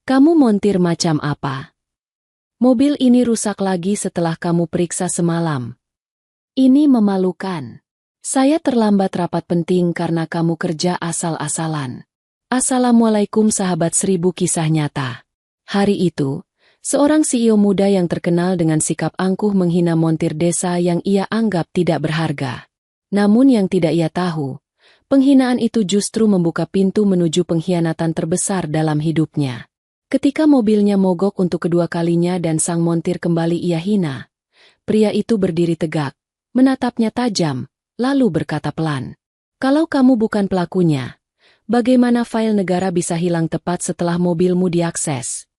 Kamu montir macam apa? Mobil ini rusak lagi setelah kamu periksa semalam. Ini memalukan. Saya terlambat rapat penting karena kamu kerja asal-asalan. Assalamualaikum sahabat 1000 kisah nyata. Hari itu, seorang CEO muda yang terkenal dengan sikap angkuh menghina montir desa yang ia anggap tidak berharga. Namun yang tidak ia tahu, penghinaan itu justru membuka pintu menuju pengkhianatan terbesar dalam hidupnya. Ketika mobilnya mogok untuk kedua kalinya dan sang montir kembali ia hina, pria itu berdiri tegak, menatapnya tajam, lalu berkata pelan, "Kalau kamu bukan pelakunya, bagaimana file negara bisa hilang tepat setelah mobilmu diakses?"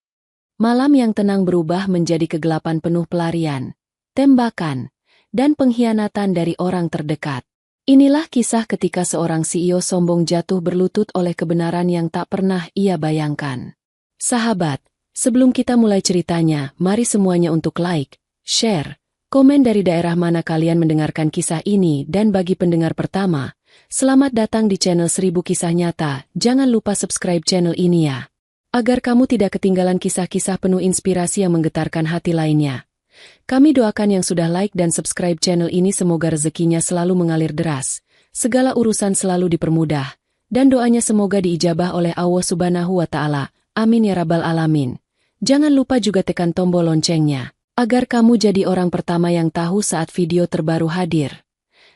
Malam yang tenang berubah menjadi kegelapan penuh pelarian, tembakan, dan pengkhianatan dari orang terdekat. Inilah kisah ketika seorang CEO sombong jatuh berlutut oleh kebenaran yang tak pernah ia bayangkan. Sahabat, sebelum kita mulai ceritanya, mari semuanya untuk like, share, komen dari daerah mana kalian mendengarkan kisah ini, dan bagi pendengar pertama, selamat datang di channel 1000 Kisah Nyata. Jangan lupa subscribe channel ini ya, agar kamu tidak ketinggalan kisah-kisah penuh inspirasi yang menggetarkan hati lainnya. Kami doakan yang sudah like dan subscribe channel ini semoga rezekinya selalu mengalir deras, segala urusan selalu dipermudah, dan doanya semoga diijabah oleh Allah Subhanahu wa Ta'ala. Amin ya Rabbal Alamin. Jangan lupa juga tekan tombol loncengnya, agar kamu jadi orang pertama yang tahu saat video terbaru hadir.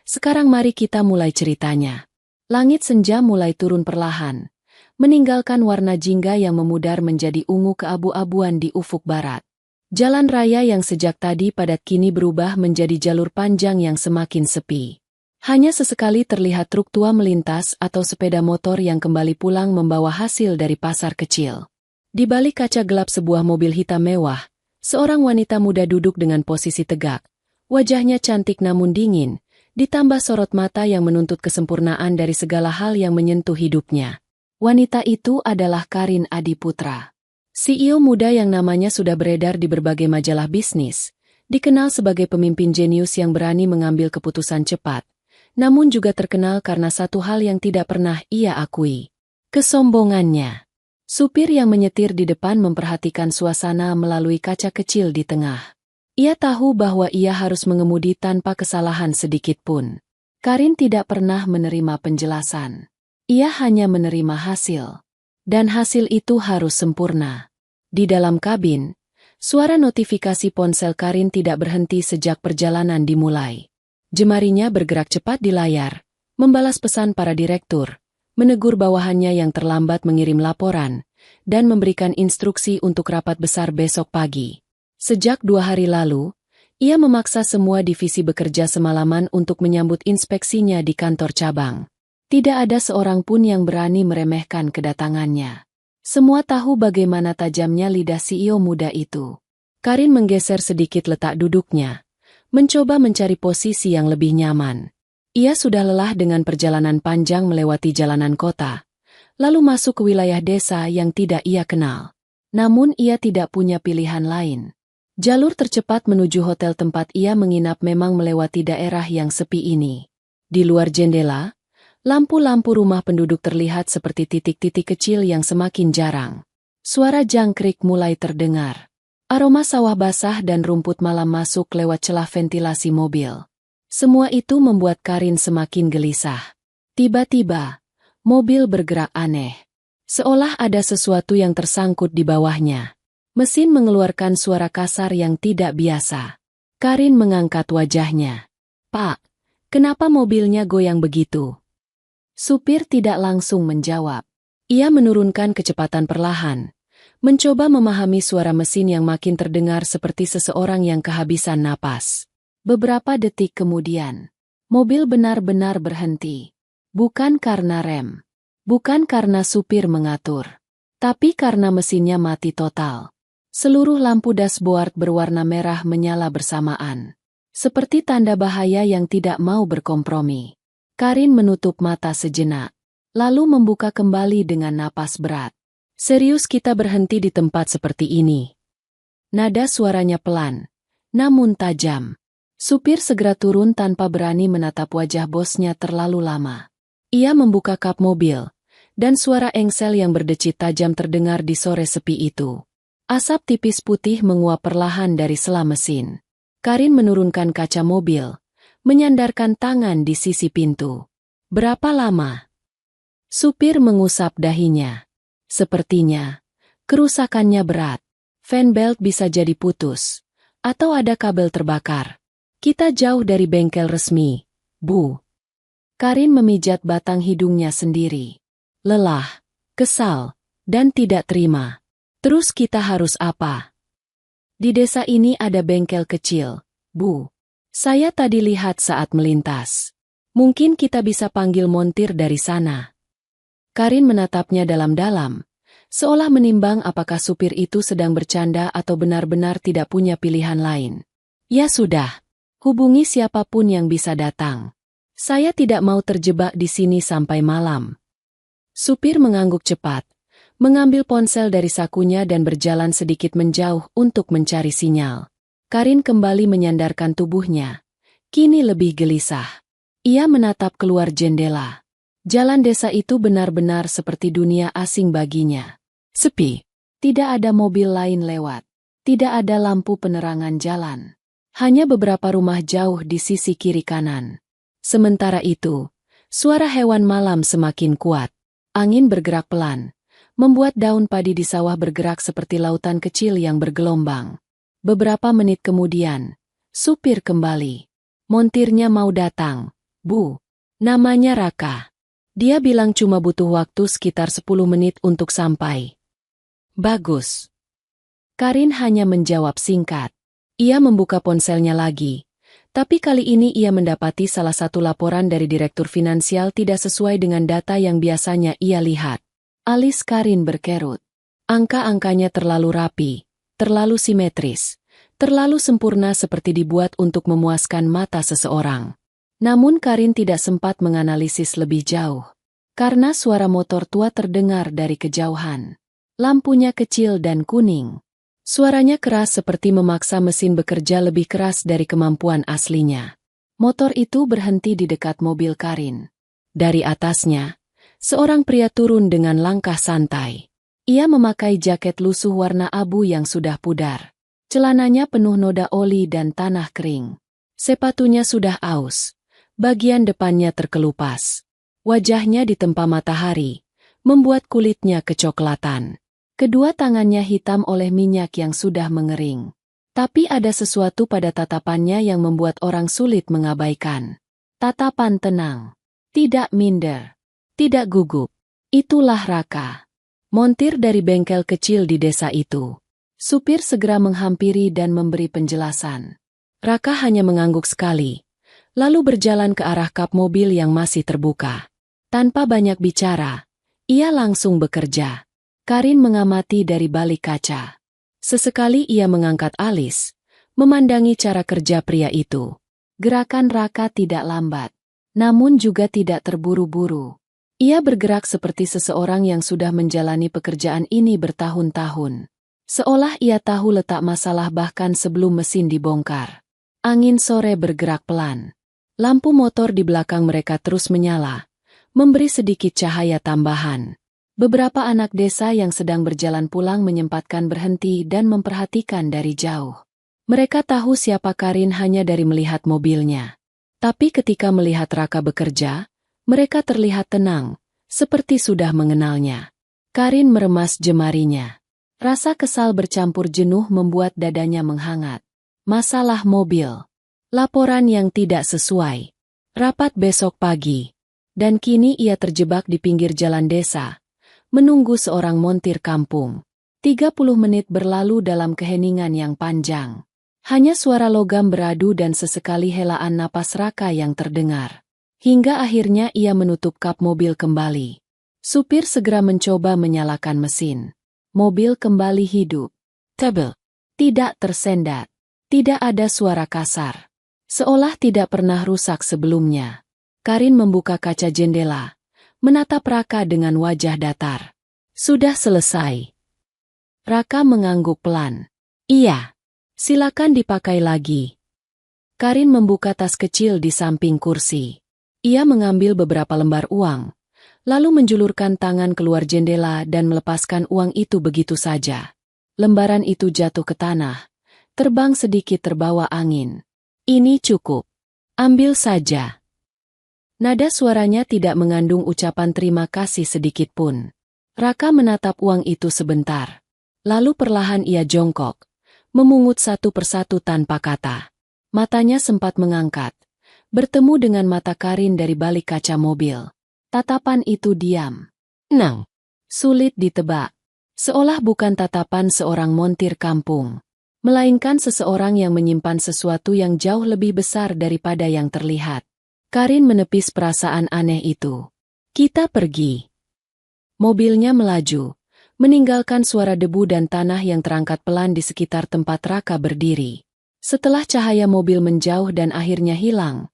Sekarang mari kita mulai ceritanya. Langit senja mulai turun perlahan, meninggalkan warna jingga yang memudar menjadi ungu keabu-abuan di ufuk barat. Jalan raya yang sejak tadi padat kini berubah menjadi jalur panjang yang semakin sepi. Hanya sesekali terlihat truk tua melintas atau sepeda motor yang kembali pulang membawa hasil dari pasar kecil. Di balik kaca gelap sebuah mobil hitam mewah, seorang wanita muda duduk dengan posisi tegak. Wajahnya cantik namun dingin, ditambah sorot mata yang menuntut kesempurnaan dari segala hal yang menyentuh hidupnya. Wanita itu adalah Karin Adiputra. CEO muda yang namanya sudah beredar di berbagai majalah bisnis, dikenal sebagai pemimpin jenius yang berani mengambil keputusan cepat, namun juga terkenal karena satu hal yang tidak pernah ia akui: kesombongannya. Supir yang menyetir di depan memperhatikan suasana melalui kaca kecil di tengah. Ia tahu bahwa ia harus mengemudi tanpa kesalahan sedikit pun. Karin tidak pernah menerima penjelasan. Ia hanya menerima hasil. Dan hasil itu harus sempurna. Di dalam kabin, suara notifikasi ponsel Karin tidak berhenti sejak perjalanan dimulai. Jemarinya bergerak cepat di layar, membalas pesan para direktur, menegur bawahannya yang terlambat mengirim laporan, dan memberikan instruksi untuk rapat besar besok pagi. Sejak 2 hari lalu, ia memaksa semua divisi bekerja semalaman untuk menyambut inspeksinya di kantor cabang. Tidak ada seorang pun yang berani meremehkan kedatangannya. Semua tahu bagaimana tajamnya lidah CEO muda itu. Karin menggeser sedikit letak duduknya, mencoba mencari posisi yang lebih nyaman. Ia sudah lelah dengan perjalanan panjang melewati jalanan kota, lalu masuk ke wilayah desa yang tidak ia kenal. Namun ia tidak punya pilihan lain. Jalur tercepat menuju hotel tempat ia menginap memang melewati daerah yang sepi ini. Di luar jendela, lampu-lampu rumah penduduk terlihat seperti titik-titik kecil yang semakin jarang. Suara jangkrik mulai terdengar. Aroma sawah basah dan rumput malam masuk lewat celah ventilasi mobil. Semua itu membuat Karin semakin gelisah. Tiba-tiba, mobil bergerak aneh. Seolah ada sesuatu yang tersangkut di bawahnya. Mesin mengeluarkan suara kasar yang tidak biasa. Karin mengangkat wajahnya. "Pak, kenapa mobilnya goyang begitu?" Supir tidak langsung menjawab. Ia menurunkan kecepatan perlahan, mencoba memahami suara mesin yang makin terdengar seperti seseorang yang kehabisan napas. Beberapa detik kemudian, mobil benar-benar berhenti. Bukan karena rem, bukan karena supir mengatur, tapi karena mesinnya mati total. Seluruh lampu dashboard berwarna merah menyala bersamaan, seperti tanda bahaya yang tidak mau berkompromi. Karin menutup mata sejenak, lalu membuka kembali dengan napas berat. "Serius kita berhenti di tempat seperti ini?" Nada suaranya pelan, namun tajam. Supir segera turun tanpa berani menatap wajah bosnya terlalu lama. Ia membuka kap mobil, dan suara engsel yang berdecit tajam terdengar di sore sepi itu. Asap tipis putih menguap perlahan dari sela mesin. Karin menurunkan kaca mobil, menyandarkan tangan di sisi pintu. Berapa lama? Supir mengusap dahinya. Sepertinya, kerusakannya berat. Fan belt bisa jadi putus. Atau ada kabel terbakar. Kita jauh dari bengkel resmi, Bu. Karin memijat batang hidungnya sendiri. Lelah, kesal, dan tidak terima. Terus kita harus apa? Di desa ini ada bengkel kecil, Bu. Saya tadi lihat saat melintas. Mungkin kita bisa panggil montir dari sana. Karin menatapnya dalam-dalam, seolah menimbang apakah supir itu sedang bercanda atau benar-benar tidak punya pilihan lain. Ya sudah, hubungi siapapun yang bisa datang. Saya tidak mau terjebak di sini sampai malam. Supir mengangguk cepat, mengambil ponsel dari sakunya dan berjalan sedikit menjauh untuk mencari sinyal. Karin kembali menyandarkan tubuhnya, kini lebih gelisah. Ia menatap keluar jendela. Jalan desa itu benar-benar seperti dunia asing baginya. Sepi. Tidak ada mobil lain lewat. Tidak ada lampu penerangan jalan. Hanya beberapa rumah jauh di sisi kiri kanan. Sementara itu, suara hewan malam semakin kuat. Angin bergerak pelan, membuat daun padi di sawah bergerak seperti lautan kecil yang bergelombang. Beberapa menit kemudian, supir kembali. Montirnya mau datang, Bu. Namanya Raka. Dia bilang cuma butuh waktu sekitar 10 menit untuk sampai. Bagus. Karin hanya menjawab singkat. Ia membuka ponselnya lagi. Tapi kali ini ia mendapati salah satu laporan dari direktur finansial tidak sesuai dengan data yang biasanya ia lihat. Alis Karin berkerut. Angka-angkanya terlalu rapi, terlalu simetris, terlalu sempurna seperti dibuat untuk memuaskan mata seseorang. Namun Karin tidak sempat menganalisis lebih jauh. Karena suara motor tua terdengar dari kejauhan. Lampunya kecil dan kuning. Suaranya keras seperti memaksa mesin bekerja lebih keras dari kemampuan aslinya. Motor itu berhenti di dekat mobil Karin. Dari atasnya, seorang pria turun dengan langkah santai. Ia memakai jaket lusuh warna abu yang sudah pudar. Celananya penuh noda oli dan tanah kering. Sepatunya sudah aus. Bagian depannya terkelupas. Wajahnya ditempa matahari, membuat kulitnya kecoklatan. Kedua tangannya hitam oleh minyak yang sudah mengering. Tapi ada sesuatu pada tatapannya yang membuat orang sulit mengabaikan. Tatapan tenang. Tidak minder. Tidak gugup. Itulah Raka. Montir dari bengkel kecil di desa itu. Supir segera menghampiri dan memberi penjelasan. Raka hanya mengangguk sekali, lalu berjalan ke arah kap mobil yang masih terbuka. Tanpa banyak bicara, ia langsung bekerja. Karin mengamati dari balik kaca. Sesekali ia mengangkat alis, memandangi cara kerja pria itu. Gerakan Raka tidak lambat, namun juga tidak terburu-buru. Ia bergerak seperti seseorang yang sudah menjalani pekerjaan ini bertahun-tahun. Seolah ia tahu letak masalah bahkan sebelum mesin dibongkar. Angin sore bergerak pelan. Lampu motor di belakang mereka terus menyala, memberi sedikit cahaya tambahan. Beberapa anak desa yang sedang berjalan pulang menyempatkan berhenti dan memperhatikan dari jauh. Mereka tahu siapa Karin hanya dari melihat mobilnya. Tapi ketika melihat Raka bekerja, mereka terlihat tenang, seperti sudah mengenalnya. Karin meremas jemarinya. Rasa kesal bercampur jenuh membuat dadanya menghangat. Masalah mobil. Laporan yang tidak sesuai. Rapat besok pagi. Dan kini ia terjebak di pinggir jalan desa, menunggu seorang montir kampung. 30 menit berlalu dalam keheningan yang panjang. Hanya suara logam beradu dan sesekali helaan napas Raka yang terdengar. Hingga akhirnya ia menutup kap mobil kembali. Supir segera mencoba menyalakan mesin. Mobil kembali hidup. Tebel. Tidak tersendat. Tidak ada suara kasar. Seolah tidak pernah rusak sebelumnya. Karin membuka kaca jendela, menatap Raka dengan wajah datar. Sudah selesai. Raka mengangguk pelan. Iya. Silakan dipakai lagi. Karin membuka tas kecil di samping kursi. Ia mengambil beberapa lembar uang, lalu menjulurkan tangan keluar jendela dan melepaskan uang itu begitu saja. Lembaran itu jatuh ke tanah, terbang sedikit terbawa angin. Ini cukup. Ambil saja. Nada suaranya tidak mengandung ucapan terima kasih sedikit pun. Raka menatap uang itu sebentar. Lalu perlahan ia jongkok, memungut satu persatu tanpa kata. Matanya sempat mengangkat, bertemu dengan mata Karin dari balik kaca mobil. Tatapan itu diam. Nang. Sulit ditebak. Seolah bukan tatapan seorang montir kampung, melainkan seseorang yang menyimpan sesuatu yang jauh lebih besar daripada yang terlihat. Karin menepis perasaan aneh itu. Kita pergi. Mobilnya melaju, meninggalkan suara debu dan tanah yang terangkat pelan di sekitar tempat Raka berdiri. Setelah cahaya mobil menjauh dan akhirnya hilang,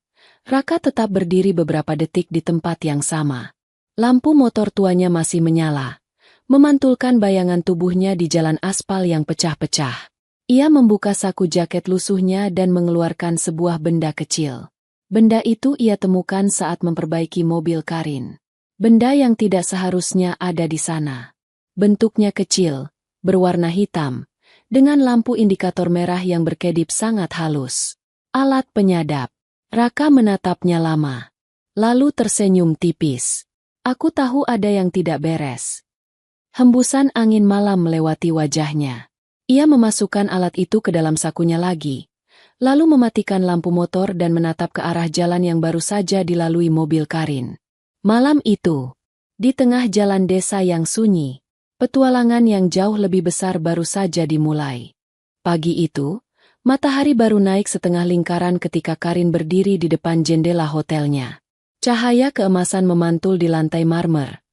Raka tetap berdiri beberapa detik di tempat yang sama. Lampu motor tuanya masih menyala, memantulkan bayangan tubuhnya di jalan aspal yang pecah-pecah. Ia membuka saku jaket lusuhnya dan mengeluarkan sebuah benda kecil. Benda itu ia temukan saat memperbaiki mobil Karin. Benda yang tidak seharusnya ada di sana. Bentuknya kecil, berwarna hitam, dengan lampu indikator merah yang berkedip sangat halus. Alat penyadap. Raka menatapnya lama, lalu tersenyum tipis. Aku tahu ada yang tidak beres. Hembusan angin malam melewati wajahnya. Ia memasukkan alat itu ke dalam sakunya lagi, lalu mematikan lampu motor dan menatap ke arah jalan yang baru saja dilalui mobil Karin. Malam itu, di tengah jalan desa yang sunyi, petualangan yang jauh lebih besar baru saja dimulai. Pagi itu, matahari baru naik setengah lingkaran ketika Karin berdiri di depan jendela hotelnya. Cahaya keemasan memantul di lantai marmer,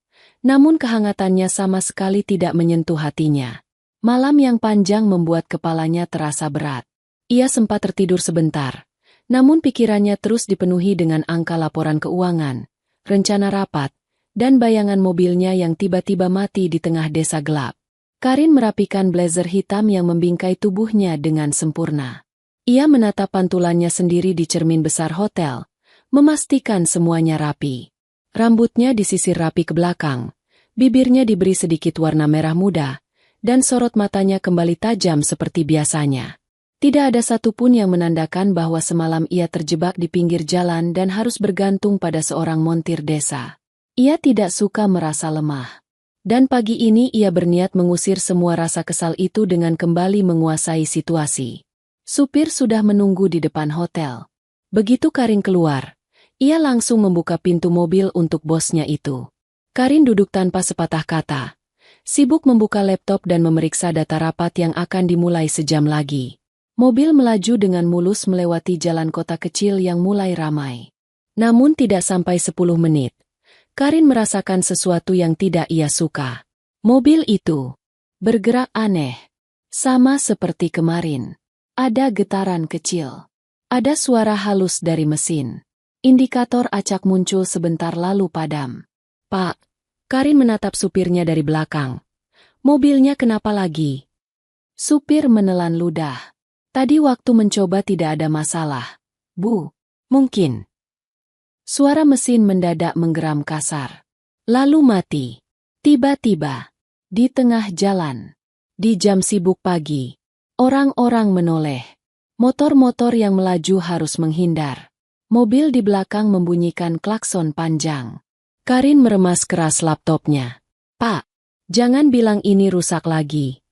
namun kehangatannya sama sekali tidak menyentuh hatinya. Malam yang panjang membuat kepalanya terasa berat. Ia sempat tertidur sebentar, namun pikirannya terus dipenuhi dengan angka laporan keuangan, rencana rapat, dan bayangan mobilnya yang tiba-tiba mati di tengah desa gelap. Karin merapikan blazer hitam yang membingkai tubuhnya dengan sempurna. Ia menatap pantulannya sendiri di cermin besar hotel, memastikan semuanya rapi. Rambutnya disisir rapi ke belakang, bibirnya diberi sedikit warna merah muda, dan sorot matanya kembali tajam seperti biasanya. Tidak ada satupun yang menandakan bahwa semalam ia terjebak di pinggir jalan dan harus bergantung pada seorang montir desa. Ia tidak suka merasa lemah. Dan pagi ini ia berniat mengusir semua rasa kesal itu dengan kembali menguasai situasi. Supir sudah menunggu di depan hotel. Begitu Karin keluar, ia langsung membuka pintu mobil untuk bosnya itu. Karin duduk tanpa sepatah kata, sibuk membuka laptop dan memeriksa data rapat yang akan dimulai sejam lagi. Mobil melaju dengan mulus melewati jalan kota kecil yang mulai ramai. Namun tidak sampai 10 menit. Karin merasakan sesuatu yang tidak ia suka. Mobil itu bergerak aneh, sama seperti kemarin. Ada getaran kecil. Ada suara halus dari mesin. Indikator acak muncul sebentar lalu padam. Pak, Karin menatap supirnya dari belakang. Mobilnya kenapa lagi? Supir menelan ludah. Tadi waktu mencoba tidak ada masalah. Bu, mungkin. Suara mesin mendadak menggeram kasar. Lalu mati. Tiba-tiba, di tengah jalan, di jam sibuk pagi, orang-orang menoleh. Motor-motor yang melaju harus menghindar. Mobil di belakang membunyikan klakson panjang. Karin meremas keras laptopnya. Pak, jangan bilang ini rusak lagi.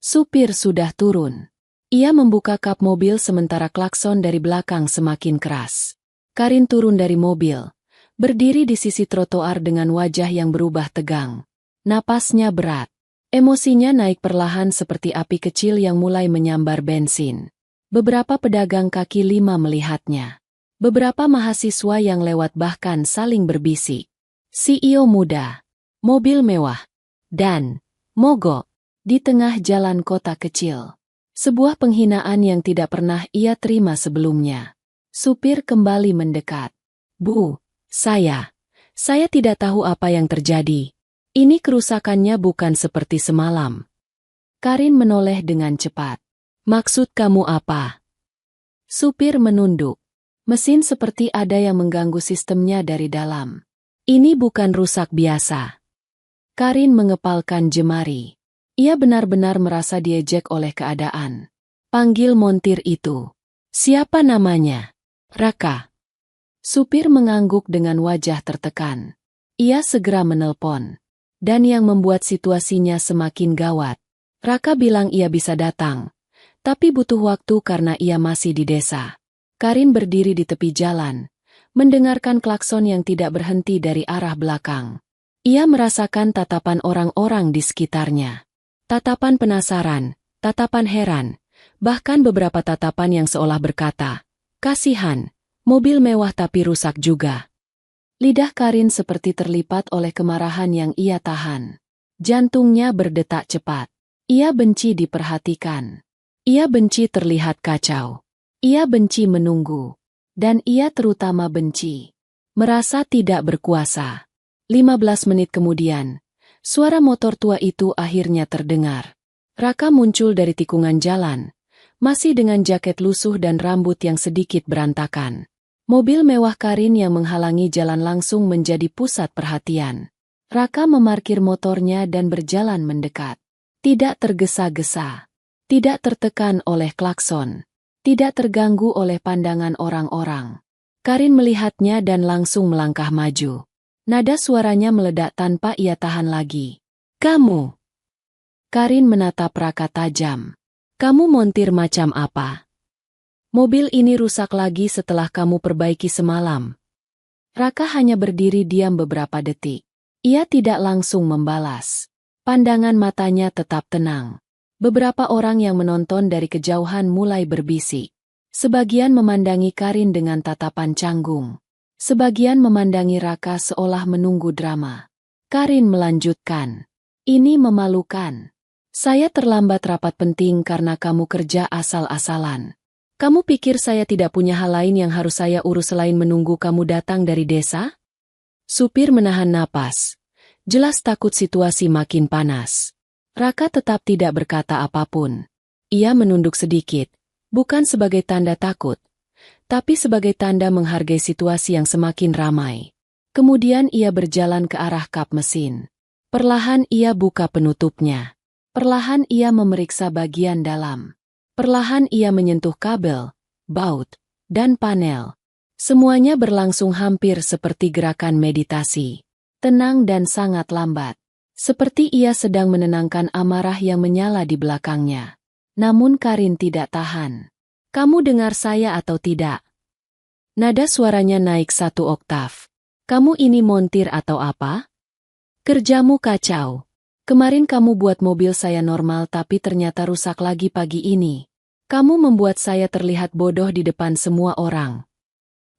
Supir sudah turun. Ia membuka kap mobil sementara klakson dari belakang semakin keras. Karin turun dari mobil, berdiri di sisi trotoar dengan wajah yang berubah tegang. Napasnya berat. Emosinya naik perlahan seperti api kecil yang mulai menyambar bensin. Beberapa pedagang kaki lima melihatnya. Beberapa mahasiswa yang lewat bahkan saling berbisik. CEO muda, mobil mewah, dan mogok di tengah jalan kota kecil. Sebuah penghinaan yang tidak pernah ia terima sebelumnya. Supir kembali mendekat. Bu, saya tidak tahu apa yang terjadi. Ini kerusakannya bukan seperti semalam. Karin menoleh dengan cepat. Maksud kamu apa? Supir menunduk. Mesin seperti ada yang mengganggu sistemnya dari dalam. Ini bukan rusak biasa. Karin mengepalkan jemari. Ia benar-benar merasa diejek oleh keadaan. Panggil montir itu. Siapa namanya? Raka. Supir mengangguk dengan wajah tertekan. Ia segera menelpon. Dan yang membuat situasinya semakin gawat. Raka bilang ia bisa datang. Tapi butuh waktu karena ia masih di desa. Karin berdiri di tepi jalan. Mendengarkan klakson yang tidak berhenti dari arah belakang. Ia merasakan tatapan orang-orang di sekitarnya. Tatapan penasaran, tatapan heran, bahkan beberapa tatapan yang seolah berkata, "Kasihan, mobil mewah tapi rusak juga." Lidah Karin seperti terlipat oleh kemarahan yang ia tahan. Jantungnya berdetak cepat. Ia benci diperhatikan. Ia benci terlihat kacau. Ia benci menunggu. Dan ia terutama benci merasa tidak berkuasa. 15 menit kemudian, suara motor tua itu akhirnya terdengar. Raka muncul dari tikungan jalan, masih dengan jaket lusuh dan rambut yang sedikit berantakan. Mobil mewah Karin yang menghalangi jalan langsung menjadi pusat perhatian. Raka memarkir motornya dan berjalan mendekat. Tidak tergesa-gesa, tidak tertekan oleh klakson. Tidak terganggu oleh pandangan orang-orang. Karin melihatnya dan langsung melangkah maju. Nada suaranya meledak tanpa ia tahan lagi. "Kamu!" Karin menatap Raka tajam. "Kamu montir macam apa? Mobil ini rusak lagi setelah kamu perbaiki semalam." Raka hanya berdiri diam beberapa detik. Ia tidak langsung membalas. Pandangan matanya tetap tenang. Beberapa orang yang menonton dari kejauhan mulai berbisik. Sebagian memandangi Karin dengan tatapan canggung. Sebagian memandangi Raka seolah menunggu drama. Karin melanjutkan. "Ini memalukan. Saya terlambat rapat penting karena kamu kerja asal-asalan. Kamu pikir saya tidak punya hal lain yang harus saya urus selain menunggu kamu datang dari desa?" Supir menahan napas. Jelas takut situasi makin panas. Raka tetap tidak berkata apapun. Ia menunduk sedikit, bukan sebagai tanda takut, tapi sebagai tanda menghargai situasi yang semakin ramai. Kemudian ia berjalan ke arah kap mesin. Perlahan ia buka penutupnya. Perlahan ia memeriksa bagian dalam. Perlahan ia menyentuh kabel, baut, dan panel. Semuanya berlangsung hampir seperti gerakan meditasi. Tenang dan sangat lambat. Seperti ia sedang menenangkan amarah yang menyala di belakangnya. Namun Karin tidak tahan. "Kamu dengar saya atau tidak?" Nada suaranya naik 1 oktav. "Kamu ini montir atau apa? Kerjamu kacau. Kemarin kamu buat mobil saya normal tapi ternyata rusak lagi pagi ini. Kamu membuat saya terlihat bodoh di depan semua orang."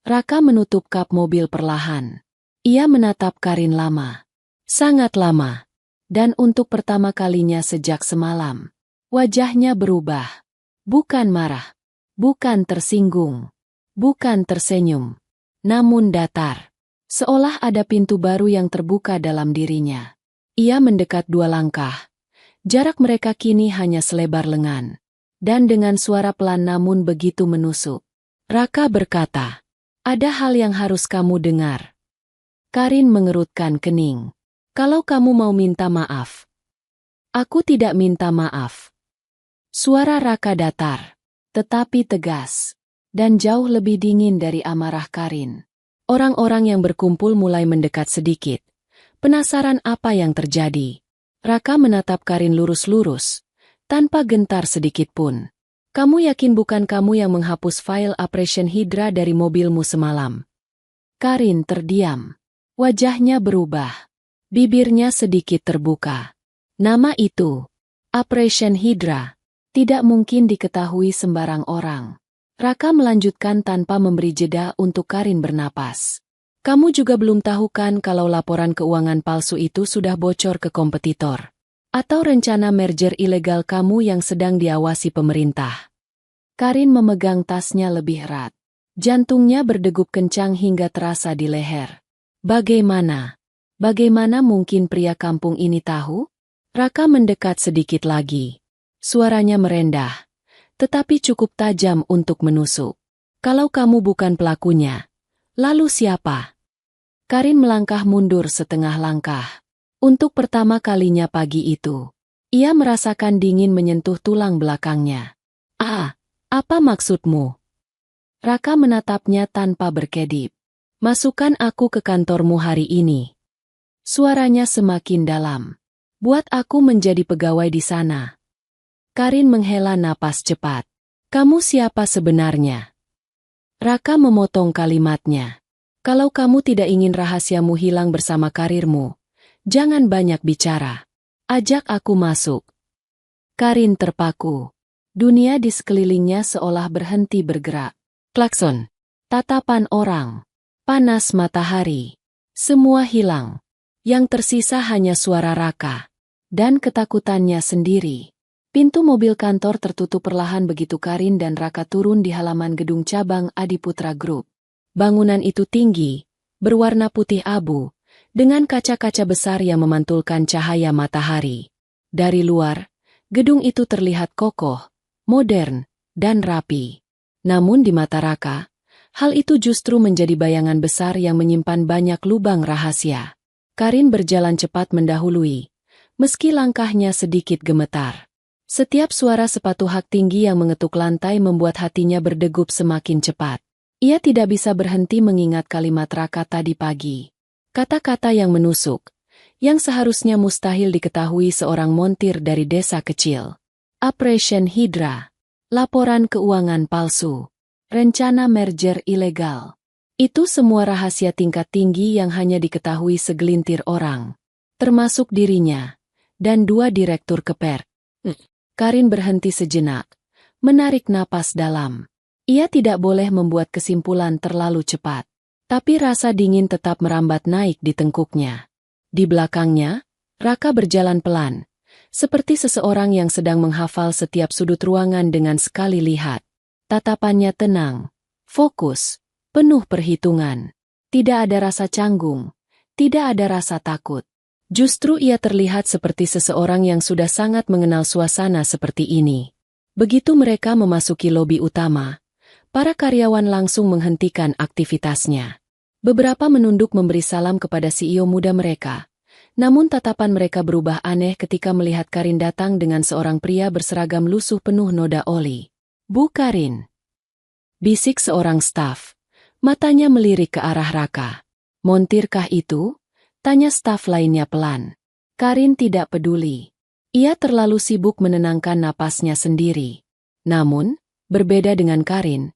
Raka menutup kap mobil perlahan. Ia menatap Karin lama. Sangat lama. Dan untuk pertama kalinya sejak semalam, wajahnya berubah. Bukan marah, bukan tersinggung, bukan tersenyum, namun datar. Seolah ada pintu baru yang terbuka dalam dirinya. Ia mendekat 2 langkah. Jarak mereka kini hanya selebar lengan. Dan dengan suara pelan namun begitu menusuk, Raka berkata, "Ada hal yang harus kamu dengar." Karin mengerutkan kening. "Kalau kamu mau minta maaf." "Aku tidak minta maaf." Suara Raka datar, tetapi tegas, dan jauh lebih dingin dari amarah Karin. Orang-orang yang berkumpul mulai mendekat sedikit. Penasaran apa yang terjadi. Raka menatap Karin lurus-lurus, tanpa gentar sedikit pun. "Kamu yakin bukan kamu yang menghapus file Operation Hydra dari mobilmu semalam?" Karin terdiam. Wajahnya berubah. Bibirnya sedikit terbuka. Nama itu, Operation Hydra, tidak mungkin diketahui sembarang orang. Raka melanjutkan tanpa memberi jeda untuk Karin bernapas. "Kamu juga belum tahu kan kalau laporan keuangan palsu itu sudah bocor ke kompetitor? Atau rencana merger ilegal kamu yang sedang diawasi pemerintah?" Karin memegang tasnya lebih erat. Jantungnya berdegup kencang hingga terasa di leher. Bagaimana mungkin pria kampung ini tahu? Raka mendekat sedikit lagi. Suaranya merendah, tetapi cukup tajam untuk menusuk. "Kalau kamu bukan pelakunya, lalu siapa?" Karin melangkah mundur setengah langkah. Untuk pertama kalinya pagi itu, ia merasakan dingin menyentuh tulang belakangnya. "Ah, apa maksudmu?" Raka menatapnya tanpa berkedip. "Masukkan aku ke kantormu hari ini." Suaranya semakin dalam. "Buat aku menjadi pegawai di sana." Karin menghela napas cepat. "Kamu siapa sebenarnya?" Raka memotong kalimatnya. "Kalau kamu tidak ingin rahasiamu hilang bersama karirmu, jangan banyak bicara. Ajak aku masuk." Karin terpaku. Dunia di sekelilingnya seolah berhenti bergerak. Klakson. Tatapan orang. Panas matahari. Semua hilang. Yang tersisa hanya suara Raka. Dan ketakutannya sendiri. Pintu mobil kantor tertutup perlahan begitu Karin dan Raka turun di halaman gedung cabang Adiputra Group. Bangunan itu tinggi, berwarna putih abu, dengan kaca-kaca besar yang memantulkan cahaya matahari. Dari luar, gedung itu terlihat kokoh, modern, dan rapi. Namun di mata Raka, hal itu justru menjadi bayangan besar yang menyimpan banyak lubang rahasia. Karin berjalan cepat mendahului, meski langkahnya sedikit gemetar. Setiap suara sepatu hak tinggi yang mengetuk lantai membuat hatinya berdegup semakin cepat. Ia tidak bisa berhenti mengingat kalimat Raka tadi pagi. Kata-kata yang menusuk, yang seharusnya mustahil diketahui seorang montir dari desa kecil. Operation Hydra, laporan keuangan palsu, rencana merger ilegal. Itu semua rahasia tingkat tinggi yang hanya diketahui segelintir orang, termasuk dirinya, dan dua direktur keper. Karin berhenti sejenak, menarik napas dalam. Ia tidak boleh membuat kesimpulan terlalu cepat. Tapi rasa dingin tetap merambat naik di tengkuknya. Di belakangnya, Raka berjalan pelan, seperti seseorang yang sedang menghafal setiap sudut ruangan dengan sekali lihat. Tatapannya tenang, fokus, penuh perhitungan. Tidak ada rasa canggung, tidak ada rasa takut. Justru ia terlihat seperti seseorang yang sudah sangat mengenal suasana seperti ini. Begitu mereka memasuki lobi utama, para karyawan langsung menghentikan aktivitasnya. Beberapa menunduk memberi salam kepada CEO muda mereka. Namun tatapan mereka berubah aneh ketika melihat Karin datang dengan seorang pria berseragam lusuh penuh noda oli. "Bu Karin," bisik seorang staf. Matanya melirik ke arah Raka. "Montirkah itu?" tanya staf lainnya pelan. Karin tidak peduli. Ia terlalu sibuk menenangkan napasnya sendiri. Namun, berbeda dengan Karin,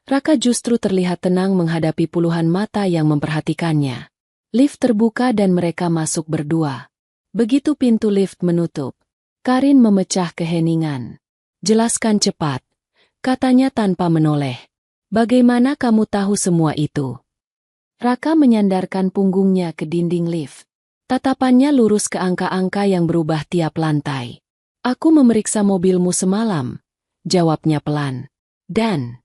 Raka justru terlihat tenang menghadapi puluhan mata yang memperhatikannya. Lift terbuka dan mereka masuk berdua. Begitu pintu lift menutup, Karin memecah keheningan. "Jelaskan cepat," katanya tanpa menoleh. "Bagaimana kamu tahu semua itu?" Raka menyandarkan punggungnya ke dinding lift. Tatapannya lurus ke angka-angka yang berubah tiap lantai. "Aku memeriksa mobilmu semalam," jawabnya pelan. "Dan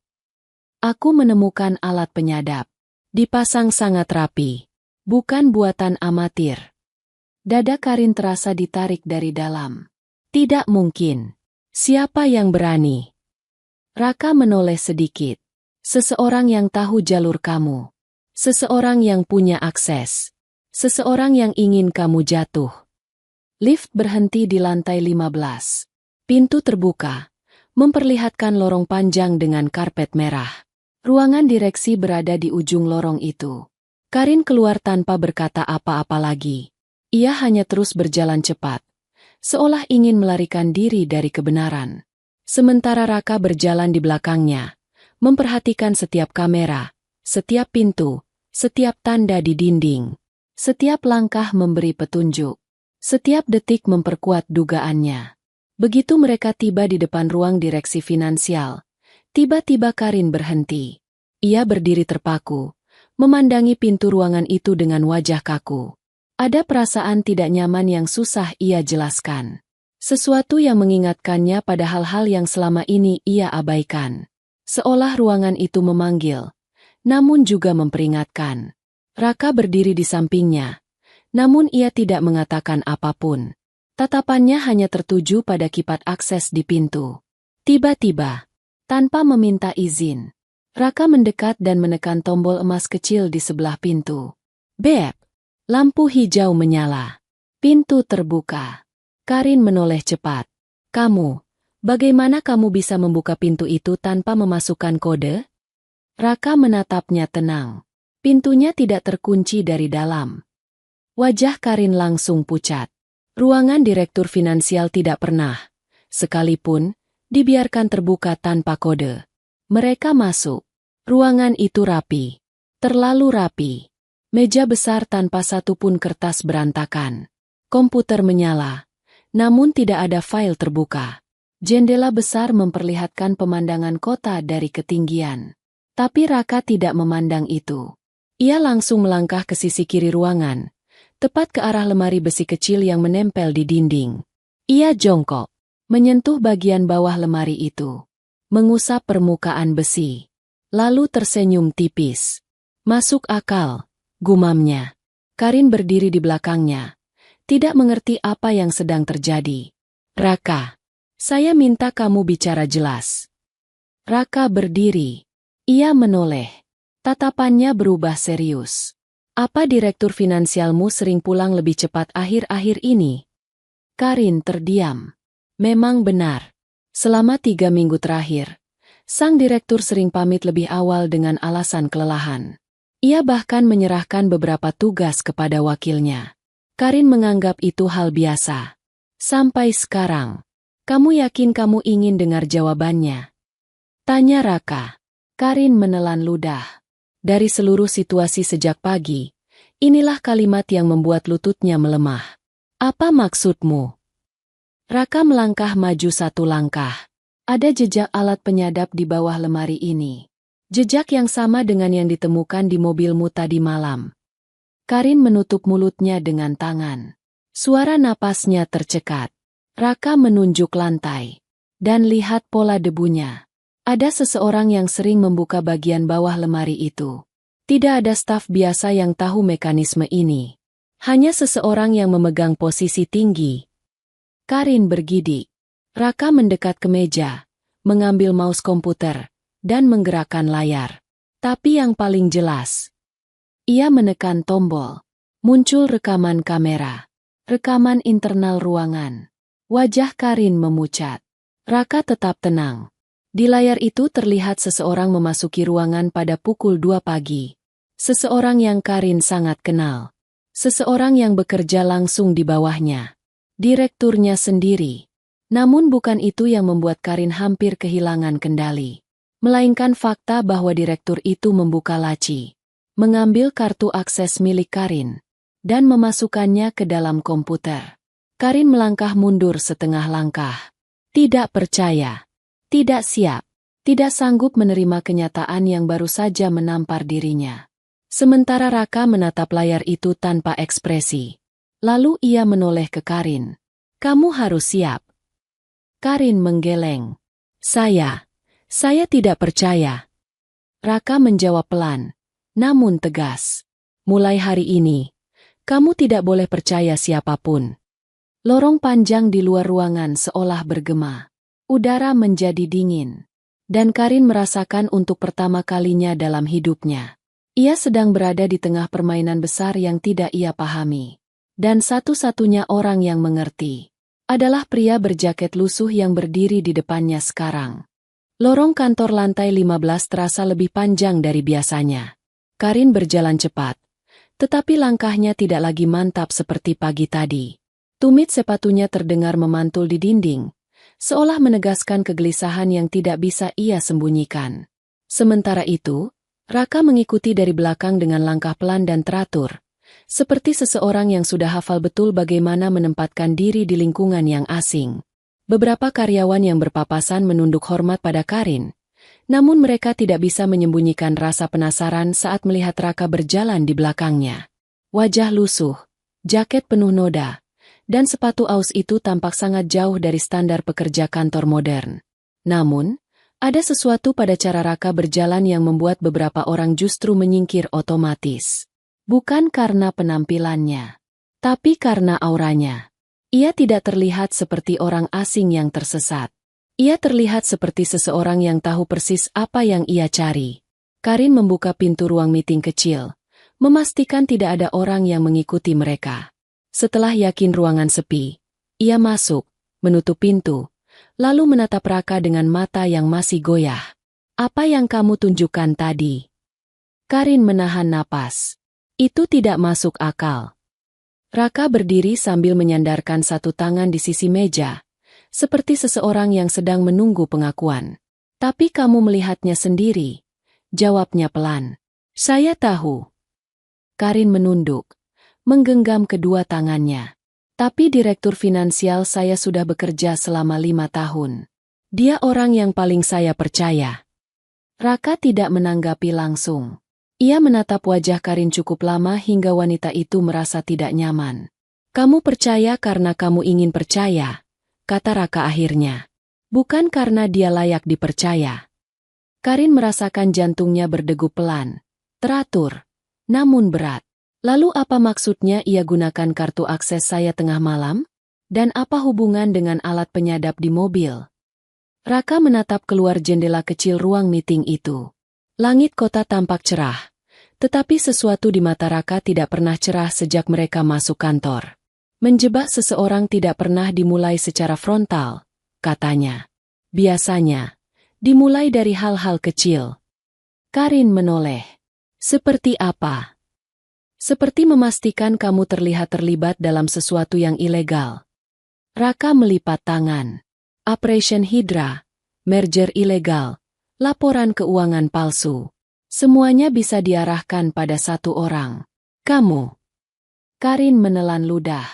aku menemukan alat penyadap. Dipasang sangat rapi. Bukan buatan amatir." Dada Karin terasa ditarik dari dalam. "Tidak mungkin. Siapa yang berani?" Raka menoleh sedikit. "Seseorang yang tahu jalur kamu. Seseorang yang punya akses. Seseorang yang ingin kamu jatuh." Lift berhenti di lantai 15. Pintu terbuka, memperlihatkan lorong panjang dengan karpet merah. Ruangan direksi berada di ujung lorong itu. Karin keluar tanpa berkata apa-apa lagi. Ia hanya terus berjalan cepat, seolah ingin melarikan diri dari kebenaran. Sementara Raka berjalan di belakangnya, memperhatikan setiap kamera, setiap pintu, setiap tanda di dinding. Setiap langkah memberi petunjuk. Setiap detik memperkuat dugaannya. Begitu mereka tiba di depan ruang direksi finansial, tiba-tiba Karin berhenti. Ia berdiri terpaku, memandangi pintu ruangan itu dengan wajah kaku. Ada perasaan tidak nyaman yang susah ia jelaskan. Sesuatu yang mengingatkannya pada hal-hal yang selama ini ia abaikan. Seolah ruangan itu memanggil, namun juga memperingatkan. Raka berdiri di sampingnya, namun ia tidak mengatakan apapun. Tatapannya hanya tertuju pada kipat akses di pintu. Tiba-tiba, tanpa meminta izin, Raka mendekat dan menekan tombol emas kecil di sebelah pintu. Beb, lampu hijau menyala. Pintu terbuka. Karin menoleh cepat. Kamu, bagaimana kamu bisa membuka pintu itu tanpa memasukkan kode? Raka menatapnya tenang. Pintunya tidak terkunci dari dalam. Wajah Karin langsung pucat. Ruangan direktur finansial tidak pernah, sekalipun, dibiarkan terbuka tanpa kode. Mereka masuk. Ruangan itu rapi. Terlalu rapi. Meja besar tanpa satupun kertas berantakan. Komputer menyala. Namun tidak ada file terbuka. Jendela besar memperlihatkan pemandangan kota dari ketinggian. Tapi Raka tidak memandang itu. Ia langsung melangkah ke sisi kiri ruangan, tepat ke arah lemari besi kecil yang menempel di dinding. Ia jongkok, menyentuh bagian bawah lemari itu, mengusap permukaan besi, lalu tersenyum tipis. Masuk akal, gumamnya. Karin berdiri di belakangnya, tidak mengerti apa yang sedang terjadi. Raka, saya minta kamu bicara jelas. Raka berdiri. Ia menoleh. Tatapannya berubah serius. Apa direktur finansialmu sering pulang lebih cepat akhir-akhir ini? Karin terdiam. Memang benar. Selama 3 minggu terakhir, sang direktur sering pamit lebih awal dengan alasan kelelahan. Ia bahkan menyerahkan beberapa tugas kepada wakilnya. Karin menganggap itu hal biasa. Sampai sekarang, kamu yakin kamu ingin dengar jawabannya? Tanya Raka. Karin menelan ludah. Dari seluruh situasi sejak pagi, inilah kalimat yang membuat lututnya melemah. Apa maksudmu? Raka melangkah maju 1 langkah. Ada jejak alat penyadap di bawah lemari ini. Jejak yang sama dengan yang ditemukan di mobilmu tadi malam. Karin menutup mulutnya dengan tangan. Suara napasnya tercekat. Raka menunjuk lantai. Dan lihat pola debunya. Ada seseorang yang sering membuka bagian bawah lemari itu. Tidak ada staf biasa yang tahu mekanisme ini. Hanya seseorang yang memegang posisi tinggi. Karin bergidik. Raka mendekat ke meja, mengambil mouse komputer, dan menggerakkan layar. Tapi yang paling jelas, ia menekan tombol. Muncul rekaman kamera. Rekaman internal ruangan. Wajah Karin memucat. Raka tetap tenang. Di layar itu terlihat seseorang memasuki ruangan pada pukul 2 pagi. Seseorang yang Karin sangat kenal. Seseorang yang bekerja langsung di bawahnya. Direkturnya sendiri. Namun bukan itu yang membuat Karin hampir kehilangan kendali. Melainkan fakta bahwa direktur itu membuka laci, mengambil kartu akses milik Karin, dan memasukkannya ke dalam komputer. Karin melangkah mundur setengah langkah. Tidak percaya. Tidak siap, tidak sanggup menerima kenyataan yang baru saja menampar dirinya. Sementara Raka menatap layar itu tanpa ekspresi. Lalu ia menoleh ke Karin. Kamu harus siap. Karin menggeleng. Saya tidak percaya. Raka menjawab pelan, namun tegas. Mulai hari ini, kamu tidak boleh percaya siapapun. Lorong panjang di luar ruangan seolah bergema. Udara menjadi dingin. Dan Karin merasakan untuk pertama kalinya dalam hidupnya. Ia sedang berada di tengah permainan besar yang tidak ia pahami. Dan satu-satunya orang yang mengerti adalah pria berjaket lusuh yang berdiri di depannya sekarang. Lorong kantor lantai 15 terasa lebih panjang dari biasanya. Karin berjalan cepat. Tetapi langkahnya tidak lagi mantap seperti pagi tadi. Tumit sepatunya terdengar memantul di dinding. Seolah menegaskan kegelisahan yang tidak bisa ia sembunyikan. Sementara itu, Raka mengikuti dari belakang dengan langkah pelan dan teratur, seperti seseorang yang sudah hafal betul bagaimana menempatkan diri di lingkungan yang asing. Beberapa karyawan yang berpapasan menunduk hormat pada Karin, namun mereka tidak bisa menyembunyikan rasa penasaran saat melihat Raka berjalan di belakangnya. Wajah lusuh, jaket penuh noda, dan sepatu aus itu tampak sangat jauh dari standar pekerja kantor modern. Namun, ada sesuatu pada cara Raka berjalan yang membuat beberapa orang justru menyingkir otomatis. Bukan karena penampilannya, tapi karena auranya. Ia tidak terlihat seperti orang asing yang tersesat. Ia terlihat seperti seseorang yang tahu persis apa yang ia cari. Karin membuka pintu ruang meeting kecil, memastikan tidak ada orang yang mengikuti mereka. Setelah yakin ruangan sepi, ia masuk, menutup pintu, lalu menatap Raka dengan mata yang masih goyah. Apa yang kamu tunjukkan tadi? Karin menahan napas. Itu tidak masuk akal. Raka berdiri sambil menyandarkan satu tangan di sisi meja, seperti seseorang yang sedang menunggu pengakuan. Tapi kamu melihatnya sendiri, jawabnya pelan. Saya tahu. Karin menunduk, menggenggam kedua tangannya. Tapi direktur finansial saya sudah bekerja selama 5 tahun. Dia orang yang paling saya percaya. Raka tidak menanggapi langsung. Ia menatap wajah Karin cukup lama hingga wanita itu merasa tidak nyaman. Kamu percaya karena kamu ingin percaya, kata Raka akhirnya. Bukan karena dia layak dipercaya. Karin merasakan jantungnya berdegup pelan, teratur, namun berat. Lalu apa maksudnya ia gunakan kartu akses saya tengah malam? Dan apa hubungan dengan alat penyadap di mobil? Raka menatap keluar jendela kecil ruang meeting itu. Langit kota tampak cerah, tetapi sesuatu di mata Raka tidak pernah cerah sejak mereka masuk kantor. Menjebak seseorang tidak pernah dimulai secara frontal, katanya. Biasanya, dimulai dari hal-hal kecil. Karin menoleh. Seperti apa? Seperti memastikan kamu terlihat terlibat dalam sesuatu yang ilegal. Raka melipat tangan. Operation Hydra, merger ilegal, laporan keuangan palsu. Semuanya bisa diarahkan pada satu orang. Kamu. Karin menelan ludah.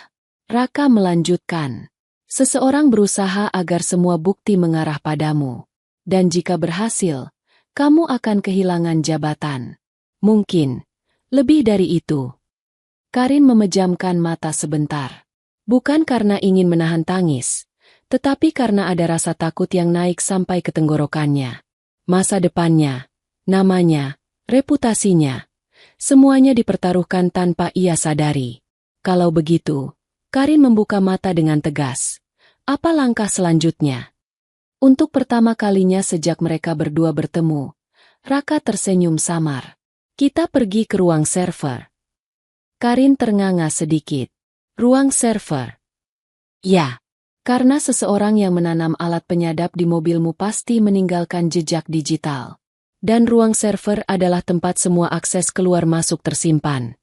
Raka melanjutkan. Seseorang berusaha agar semua bukti mengarah padamu. Dan jika berhasil, kamu akan kehilangan jabatan. Mungkin, lebih dari itu. Karin memejamkan mata sebentar. Bukan karena ingin menahan tangis, tetapi karena ada rasa takut yang naik sampai ke tenggorokannya. Masa depannya, namanya, reputasinya, semuanya dipertaruhkan tanpa ia sadari. Kalau begitu, Karin membuka mata dengan tegas. Apa langkah selanjutnya? Untuk pertama kalinya sejak mereka berdua bertemu, Raka tersenyum samar. Kita pergi ke ruang server. Karin ternganga sedikit. Ruang server. Ya. Karena seseorang yang menanam alat penyadap di mobilmu pasti meninggalkan jejak digital. Dan ruang server adalah tempat semua akses keluar masuk tersimpan.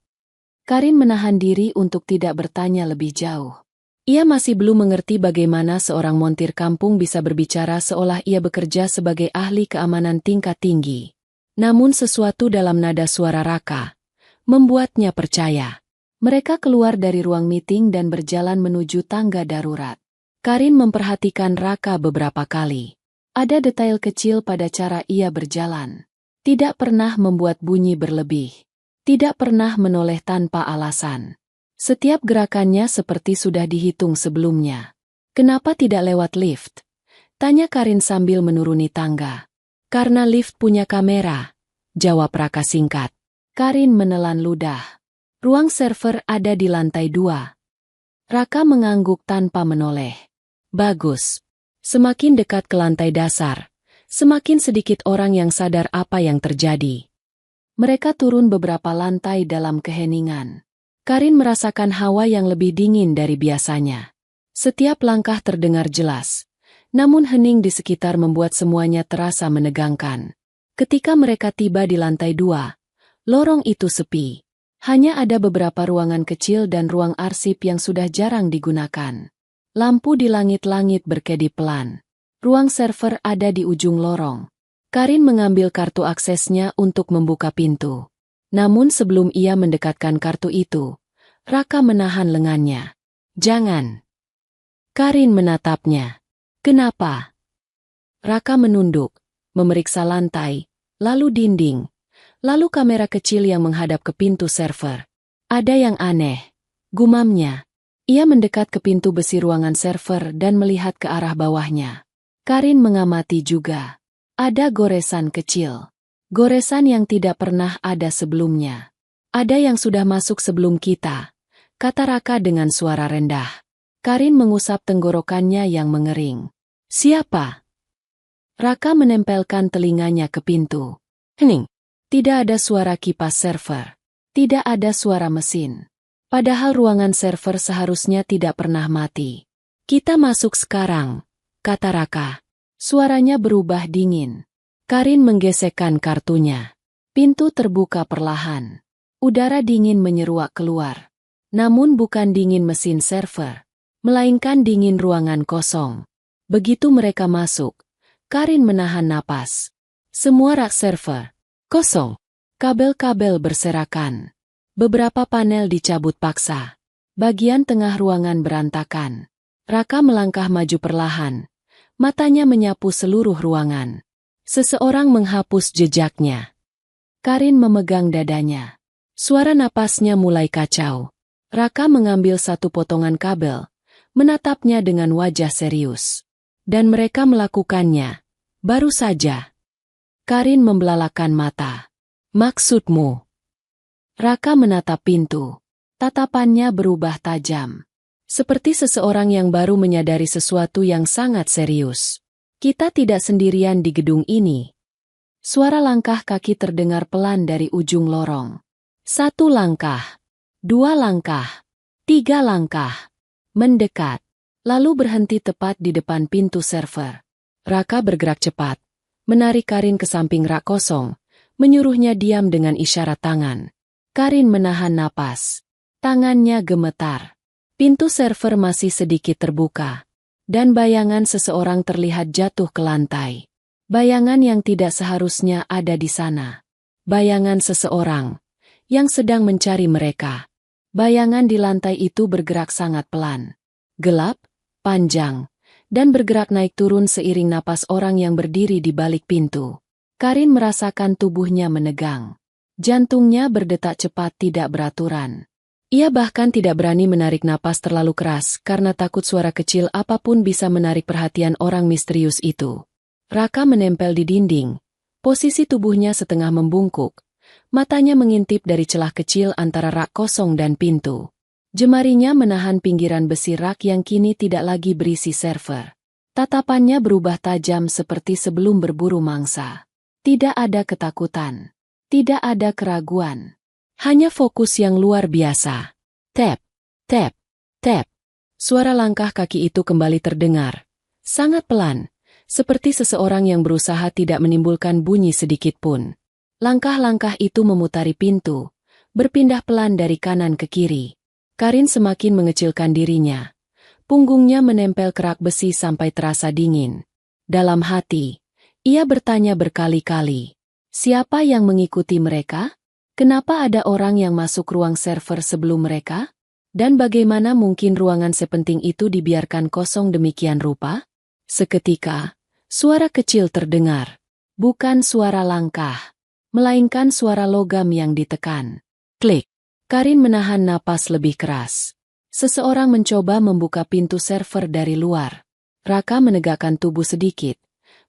Karin menahan diri untuk tidak bertanya lebih jauh. Ia masih belum mengerti bagaimana seorang montir kampung bisa berbicara seolah ia bekerja sebagai ahli keamanan tingkat tinggi. Namun sesuatu dalam nada suara Raka membuatnya percaya. Mereka keluar dari ruang meeting dan berjalan menuju tangga darurat. Karin memperhatikan Raka beberapa kali. Ada detail kecil pada cara ia berjalan. Tidak pernah membuat bunyi berlebih. Tidak pernah menoleh tanpa alasan. Setiap gerakannya seperti sudah dihitung sebelumnya. Kenapa tidak lewat lift? Tanya Karin sambil menuruni tangga. Karena lift punya kamera, jawab Raka singkat. Karin menelan ludah. Ruang server ada di lantai 2. Raka mengangguk tanpa menoleh. Bagus. Semakin dekat ke lantai dasar, semakin sedikit orang yang sadar apa yang terjadi. Mereka turun beberapa lantai dalam keheningan. Karin merasakan hawa yang lebih dingin dari biasanya. Setiap langkah terdengar jelas, namun hening di sekitar membuat semuanya terasa menegangkan. Ketika mereka tiba di lantai 2, lorong itu sepi. Hanya ada beberapa ruangan kecil dan ruang arsip yang sudah jarang digunakan. Lampu di langit-langit berkedip pelan. Ruang server ada di ujung lorong. Karin mengambil kartu aksesnya untuk membuka pintu. Namun sebelum ia mendekatkan kartu itu, Raka menahan lengannya. Jangan. Karin menatapnya. Kenapa? Raka menunduk, memeriksa lantai, lalu dinding, lalu kamera kecil yang menghadap ke pintu server. Ada yang aneh, gumamnya. Ia mendekat ke pintu besi ruangan server dan melihat ke arah bawahnya. Karin mengamati juga. Ada goresan kecil. Goresan yang tidak pernah ada sebelumnya. Ada yang sudah masuk sebelum kita, kata Raka dengan suara rendah. Karin mengusap tenggorokannya yang mengering. Siapa? Raka menempelkan telinganya ke pintu. Hening. Tidak ada suara kipas server. Tidak ada suara mesin. Padahal ruangan server seharusnya tidak pernah mati. Kita masuk sekarang, kata Raka. Suaranya berubah dingin. Karin menggesekkan kartunya. Pintu terbuka perlahan. Udara dingin menyeruak keluar. Namun bukan dingin mesin server, melainkan dingin ruangan kosong. Begitu mereka masuk, Karin menahan napas. Semua rak server kosong. Kabel-kabel berserakan. Beberapa panel dicabut paksa. Bagian tengah ruangan berantakan. Raka melangkah maju perlahan. Matanya menyapu seluruh ruangan. Seseorang menghapus jejaknya. Karin memegang dadanya. Suara napasnya mulai kacau. Raka mengambil satu potongan kabel, menatapnya dengan wajah serius. Dan mereka melakukannya. Baru saja. Karin membelalakan mata. Maksudmu? Raka menatap pintu. Tatapannya berubah tajam. Seperti seseorang yang baru menyadari sesuatu yang sangat serius. Kita tidak sendirian di gedung ini. Suara langkah kaki terdengar pelan dari ujung lorong. 1 langkah. 2 langkah. 3 langkah. Mendekat. Lalu berhenti tepat di depan pintu server. Raka bergerak cepat. Menarik Karin ke samping rak kosong. Menyuruhnya diam dengan isyarat tangan. Karin menahan napas. Tangannya gemetar. Pintu server masih sedikit terbuka. Dan bayangan seseorang terlihat jatuh ke lantai. Bayangan yang tidak seharusnya ada di sana. Bayangan seseorang yang sedang mencari mereka. Bayangan di lantai itu bergerak sangat pelan. Gelap, panjang, dan bergerak naik turun seiring napas orang yang berdiri di balik pintu. Karin merasakan tubuhnya menegang. Jantungnya berdetak cepat tidak beraturan. Ia bahkan tidak berani menarik napas terlalu keras karena takut suara kecil apapun bisa menarik perhatian orang misterius itu. Raka menempel di dinding. Posisi tubuhnya setengah membungkuk. Matanya mengintip dari celah kecil antara rak kosong dan pintu. Jemarinya menahan pinggiran besi rak yang kini tidak lagi berisi server. Tatapannya berubah tajam seperti sebelum berburu mangsa. Tidak ada ketakutan. Tidak ada keraguan. Hanya fokus yang luar biasa. Tap, tap, tap. Suara langkah kaki itu kembali terdengar. Sangat pelan, seperti seseorang yang berusaha tidak menimbulkan bunyi sedikit pun. Langkah-langkah itu memutari pintu, berpindah pelan dari kanan ke kiri. Karin semakin mengecilkan dirinya. Punggungnya menempel kerak besi sampai terasa dingin. Dalam hati, ia bertanya berkali-kali. Siapa yang mengikuti mereka? Kenapa ada orang yang masuk ruang server sebelum mereka? Dan bagaimana mungkin ruangan sepenting itu dibiarkan kosong demikian rupa? Seketika, suara kecil terdengar. Bukan suara langkah, melainkan suara logam yang ditekan. Klik. Karin menahan napas lebih keras. Seseorang mencoba membuka pintu server dari luar. Raka menegakkan tubuh sedikit,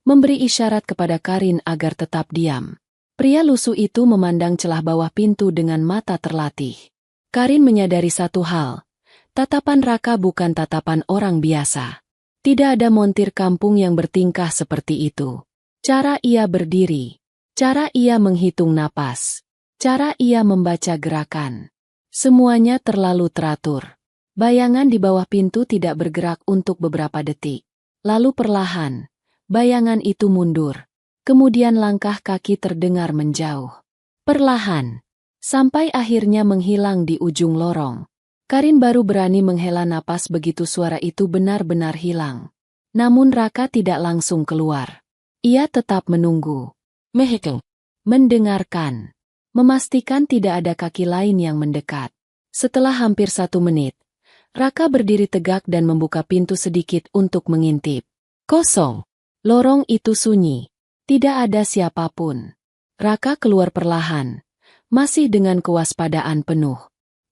memberi isyarat kepada Karin agar tetap diam. Pria lusuh itu memandang celah bawah pintu dengan mata terlatih. Karin menyadari satu hal. Tatapan Raka bukan tatapan orang biasa. Tidak ada montir kampung yang bertingkah seperti itu. Cara ia berdiri, cara ia menghitung napas, cara ia membaca gerakan. Semuanya terlalu teratur. Bayangan di bawah pintu tidak bergerak untuk beberapa detik. Lalu perlahan, bayangan itu mundur. Kemudian langkah kaki terdengar menjauh. Perlahan, sampai akhirnya menghilang di ujung lorong. Karin baru berani menghela napas begitu suara itu benar-benar hilang. Namun Raka tidak langsung keluar. Ia tetap menunggu. Mehekeng. Mendengarkan. Memastikan tidak ada kaki lain yang mendekat. Setelah hampir 1 menit, Raka berdiri tegak dan membuka pintu sedikit untuk mengintip. Kosong. Lorong itu sunyi. Tidak ada siapapun. Raka keluar perlahan, masih dengan kewaspadaan penuh.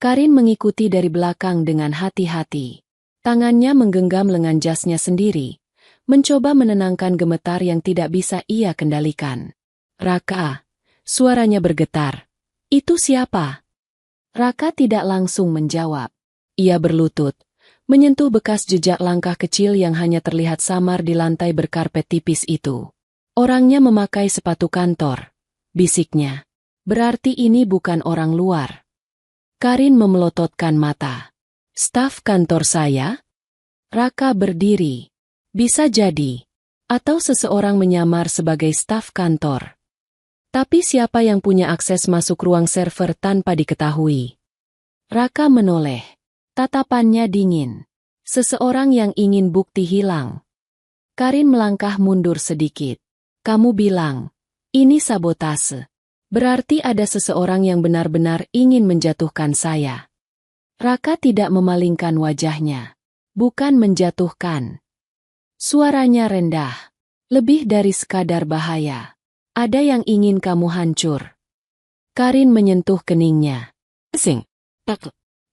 Karin mengikuti dari belakang dengan hati-hati. Tangannya menggenggam lengan jasnya sendiri, mencoba menenangkan gemetar yang tidak bisa ia kendalikan. Raka, suaranya bergetar. Itu siapa? Raka tidak langsung menjawab. Ia berlutut, menyentuh bekas jejak langkah kecil yang hanya terlihat samar di lantai berkarpet tipis itu. Orangnya memakai sepatu kantor, bisiknya. Berarti ini bukan orang luar. Karin memelototkan mata. Staf kantor saya? Raka berdiri. Bisa jadi. Atau seseorang menyamar sebagai staf kantor. Tapi siapa yang punya akses masuk ruang server tanpa diketahui? Raka menoleh. Tatapannya dingin. Seseorang yang ingin bukti hilang. Karin melangkah mundur sedikit. Kamu bilang, ini sabotase. Berarti ada seseorang yang benar-benar ingin menjatuhkan saya. Raka tidak memalingkan wajahnya. Bukan menjatuhkan. Suaranya rendah. Lebih dari sekadar bahaya. Ada yang ingin kamu hancur. Karin menyentuh keningnya. Sing.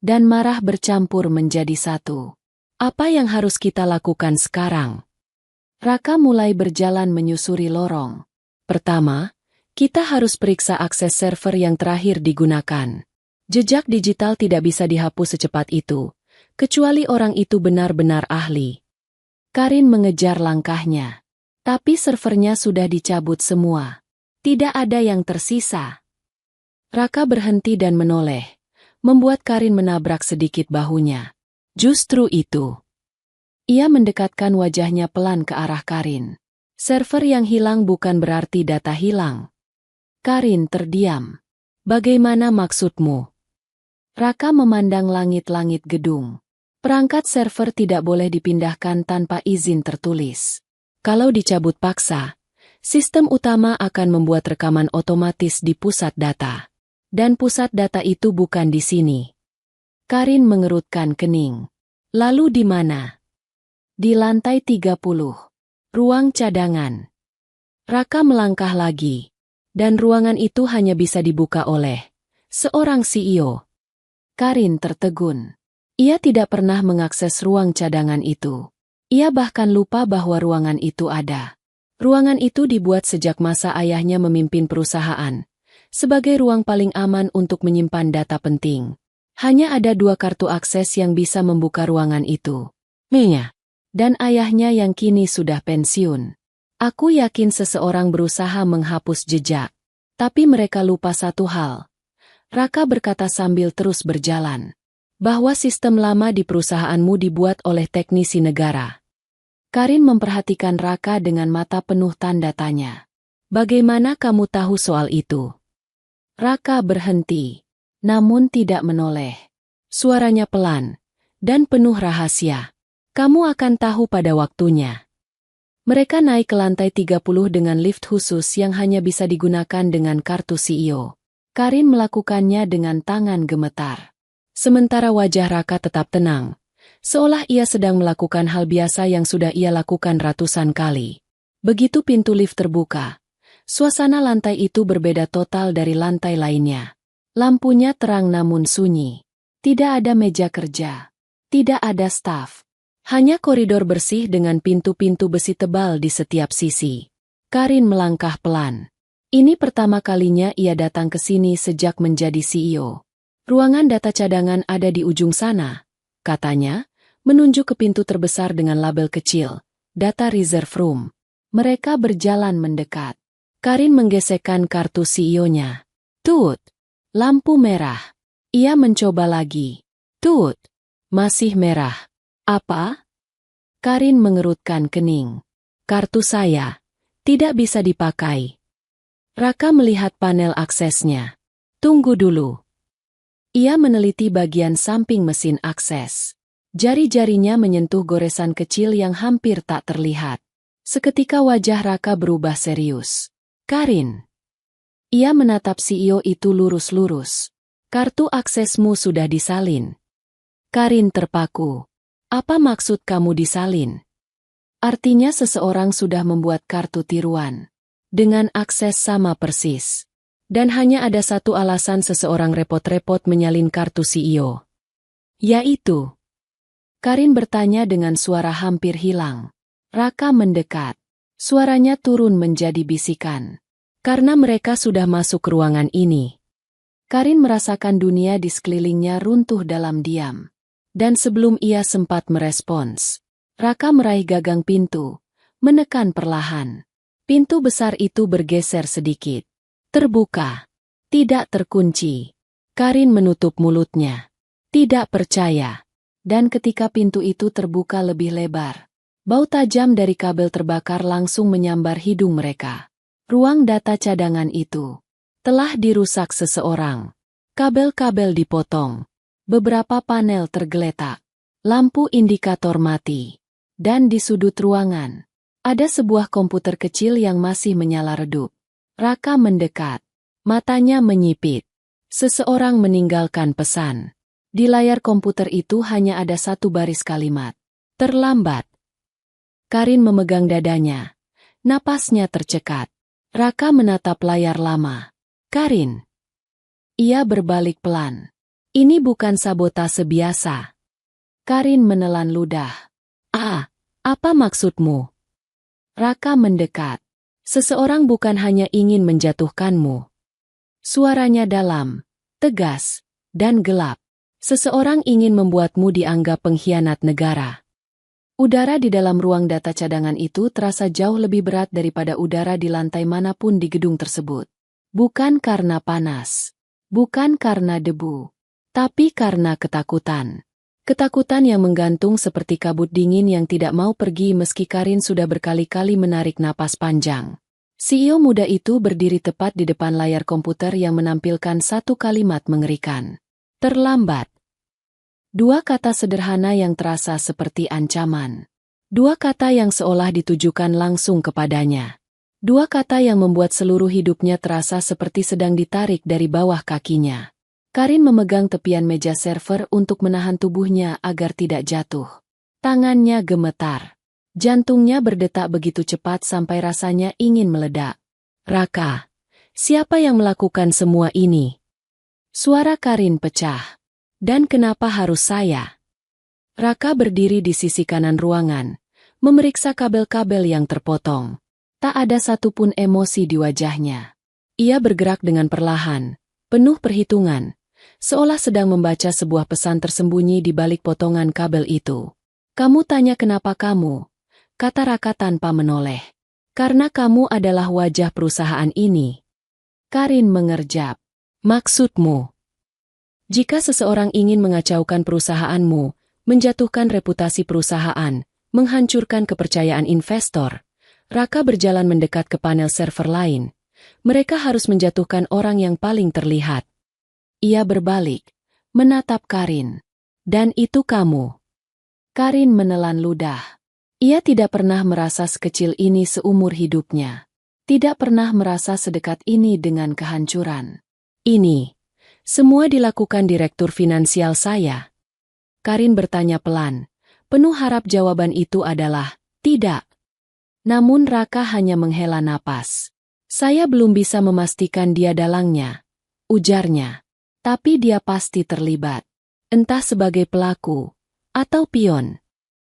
Dan marah bercampur menjadi satu. Apa yang harus kita lakukan sekarang? Raka mulai berjalan menyusuri lorong. Pertama, kita harus periksa akses server yang terakhir digunakan. Jejak digital tidak bisa dihapus secepat itu, kecuali orang itu benar-benar ahli. Karin mengejar langkahnya. Tapi servernya sudah dicabut semua. Tidak ada yang tersisa. Raka berhenti dan menoleh, membuat Karin menabrak sedikit bahunya. Justru itu. Ia mendekatkan wajahnya pelan ke arah Karin. Server yang hilang bukan berarti data hilang. Karin terdiam. Bagaimana maksudmu? Raka memandang langit-langit gedung. Perangkat server tidak boleh dipindahkan tanpa izin tertulis. Kalau dicabut paksa, sistem utama akan membuat rekaman otomatis di pusat data. Dan pusat data itu bukan di sini. Karin mengerutkan kening. Lalu di mana? Di lantai 30. Ruang cadangan. Raka melangkah lagi. Dan ruangan itu hanya bisa dibuka oleh seorang CEO. Karin tertegun. Ia tidak pernah mengakses ruang cadangan itu. Ia bahkan lupa bahwa ruangan itu ada. Ruangan itu dibuat sejak masa ayahnya memimpin perusahaan, sebagai ruang paling aman untuk menyimpan data penting. Hanya ada 2 kartu akses yang bisa membuka ruangan itu. Mia dan ayahnya yang kini sudah pensiun. Aku yakin seseorang berusaha menghapus jejak. Tapi mereka lupa satu hal. Raka berkata sambil terus berjalan. Bahwa sistem lama di perusahaanmu dibuat oleh teknisi negara. Karin memperhatikan Raka dengan mata penuh tanda tanya. Bagaimana kamu tahu soal itu? Raka berhenti, namun tidak menoleh. Suaranya pelan, dan penuh rahasia. Kamu akan tahu pada waktunya. Mereka naik ke lantai 30 dengan lift khusus yang hanya bisa digunakan dengan kartu CEO. Karin melakukannya dengan tangan gemetar. Sementara wajah Raka tetap tenang, seolah ia sedang melakukan hal biasa yang sudah ia lakukan ratusan kali. Begitu pintu lift terbuka, suasana lantai itu berbeda total dari lantai lainnya. Lampunya terang namun sunyi. Tidak ada meja kerja. Tidak ada staf. Hanya koridor bersih dengan pintu-pintu besi tebal di setiap sisi. Karin melangkah pelan. Ini pertama kalinya ia datang ke sini sejak menjadi CEO. Ruangan data cadangan ada di ujung sana, katanya, menunjuk ke pintu terbesar dengan label kecil, Data Reserve Room. Mereka berjalan mendekat. Karin menggesekkan kartu CEO-nya. Tut! Lampu merah. Ia mencoba lagi. Tut! Masih merah. Apa? Karin mengerutkan kening. Kartu saya. Tidak bisa dipakai. Raka melihat panel aksesnya. Tunggu dulu. Ia meneliti bagian samping mesin akses. Jari-jarinya menyentuh goresan kecil yang hampir tak terlihat. Seketika wajah Raka berubah serius. Karin. Ia menatap CEO itu lurus-lurus. Kartu aksesmu sudah disalin. Karin terpaku. Apa maksud kamu disalin? Artinya seseorang sudah membuat kartu tiruan. Dengan akses sama persis. Dan hanya ada satu alasan seseorang repot-repot menyalin kartu CEO. Yaitu. Karin bertanya dengan suara hampir hilang. Raka mendekat. Suaranya turun menjadi bisikan. Karena mereka sudah masuk ke ruangan ini. Karin merasakan dunia di sekelilingnya runtuh dalam diam. Dan sebelum ia sempat merespons, Raka meraih gagang pintu, menekan perlahan. Pintu besar itu bergeser sedikit. Terbuka. Tidak terkunci. Karin menutup mulutnya. Tidak percaya. Dan ketika pintu itu terbuka lebih lebar, bau tajam dari kabel terbakar langsung menyambar hidung mereka. Ruang data cadangan itu telah dirusak seseorang. Kabel-kabel dipotong. Beberapa panel tergeletak. Lampu indikator mati. Dan di sudut ruangan, ada sebuah komputer kecil yang masih menyala redup. Raka mendekat. Matanya menyipit. Seseorang meninggalkan pesan. Di layar komputer itu hanya ada satu baris kalimat. Terlambat. Karin memegang dadanya. Napasnya tercekat. Raka menatap layar lama. Karin. Ia berbalik pelan. Ini bukan sabotase biasa. Karin menelan ludah. Apa maksudmu? Raka mendekat. Seseorang bukan hanya ingin menjatuhkanmu. Suaranya dalam, tegas, dan gelap. Seseorang ingin membuatmu dianggap pengkhianat negara. Udara di dalam ruang data cadangan itu terasa jauh lebih berat daripada udara di lantai manapun di gedung tersebut. Bukan karena panas. Bukan karena debu. Tapi karena ketakutan. Ketakutan yang menggantung seperti kabut dingin yang tidak mau pergi meski Karin sudah berkali-kali menarik napas panjang. CEO muda itu berdiri tepat di depan layar komputer yang menampilkan satu kalimat mengerikan. Terlambat. Dua kata sederhana yang terasa seperti ancaman. Dua kata yang seolah ditujukan langsung kepadanya. Dua kata yang membuat seluruh hidupnya terasa seperti sedang ditarik dari bawah kakinya. Karin memegang tepian meja server untuk menahan tubuhnya agar tidak jatuh. Tangannya gemetar. Jantungnya berdetak begitu cepat sampai rasanya ingin meledak. Raka, siapa yang melakukan semua ini? Suara Karin pecah. Dan kenapa harus saya? Raka berdiri di sisi kanan ruangan, memeriksa kabel-kabel yang terpotong. Tak ada satupun emosi di wajahnya. Ia bergerak dengan perlahan, penuh perhitungan, seolah sedang membaca sebuah pesan tersembunyi di balik potongan kabel itu. Kamu tanya kenapa kamu? Kata Raka tanpa menoleh. Karena kamu adalah wajah perusahaan ini. Karin mengerjap. Maksudmu? Jika seseorang ingin mengacaukan perusahaanmu, menjatuhkan reputasi perusahaan, menghancurkan kepercayaan investor, Raka berjalan mendekat ke panel server lain. Mereka harus menjatuhkan orang yang paling terlihat. Ia berbalik, menatap Karin. Dan itu kamu. Karin menelan ludah. Ia tidak pernah merasa sekecil ini seumur hidupnya. Tidak pernah merasa sedekat ini dengan kehancuran. Ini. Semua dilakukan direktur finansial saya. Karin bertanya pelan. Penuh harap jawaban itu adalah, tidak. Namun Raka hanya menghela napas. Saya belum bisa memastikan dia dalangnya. Ujarnya. Tapi dia pasti terlibat. Entah sebagai pelaku, atau pion.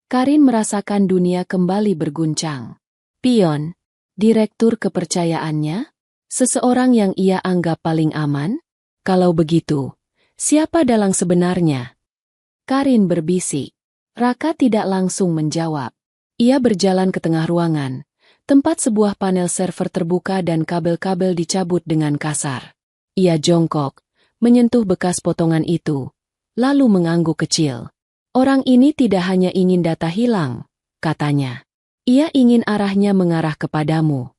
Karin merasakan dunia kembali berguncang. Pion? Direktur kepercayaannya? Seseorang yang ia anggap paling aman? Kalau begitu, siapa dalang sebenarnya? Karin berbisik. Raka tidak langsung menjawab. Ia berjalan ke tengah ruangan, tempat sebuah panel server terbuka dan kabel-kabel dicabut dengan kasar. Ia jongkok, menyentuh bekas potongan itu, lalu mengangguk kecil. Orang ini tidak hanya ingin data hilang, katanya. Ia ingin arahnya mengarah kepadamu.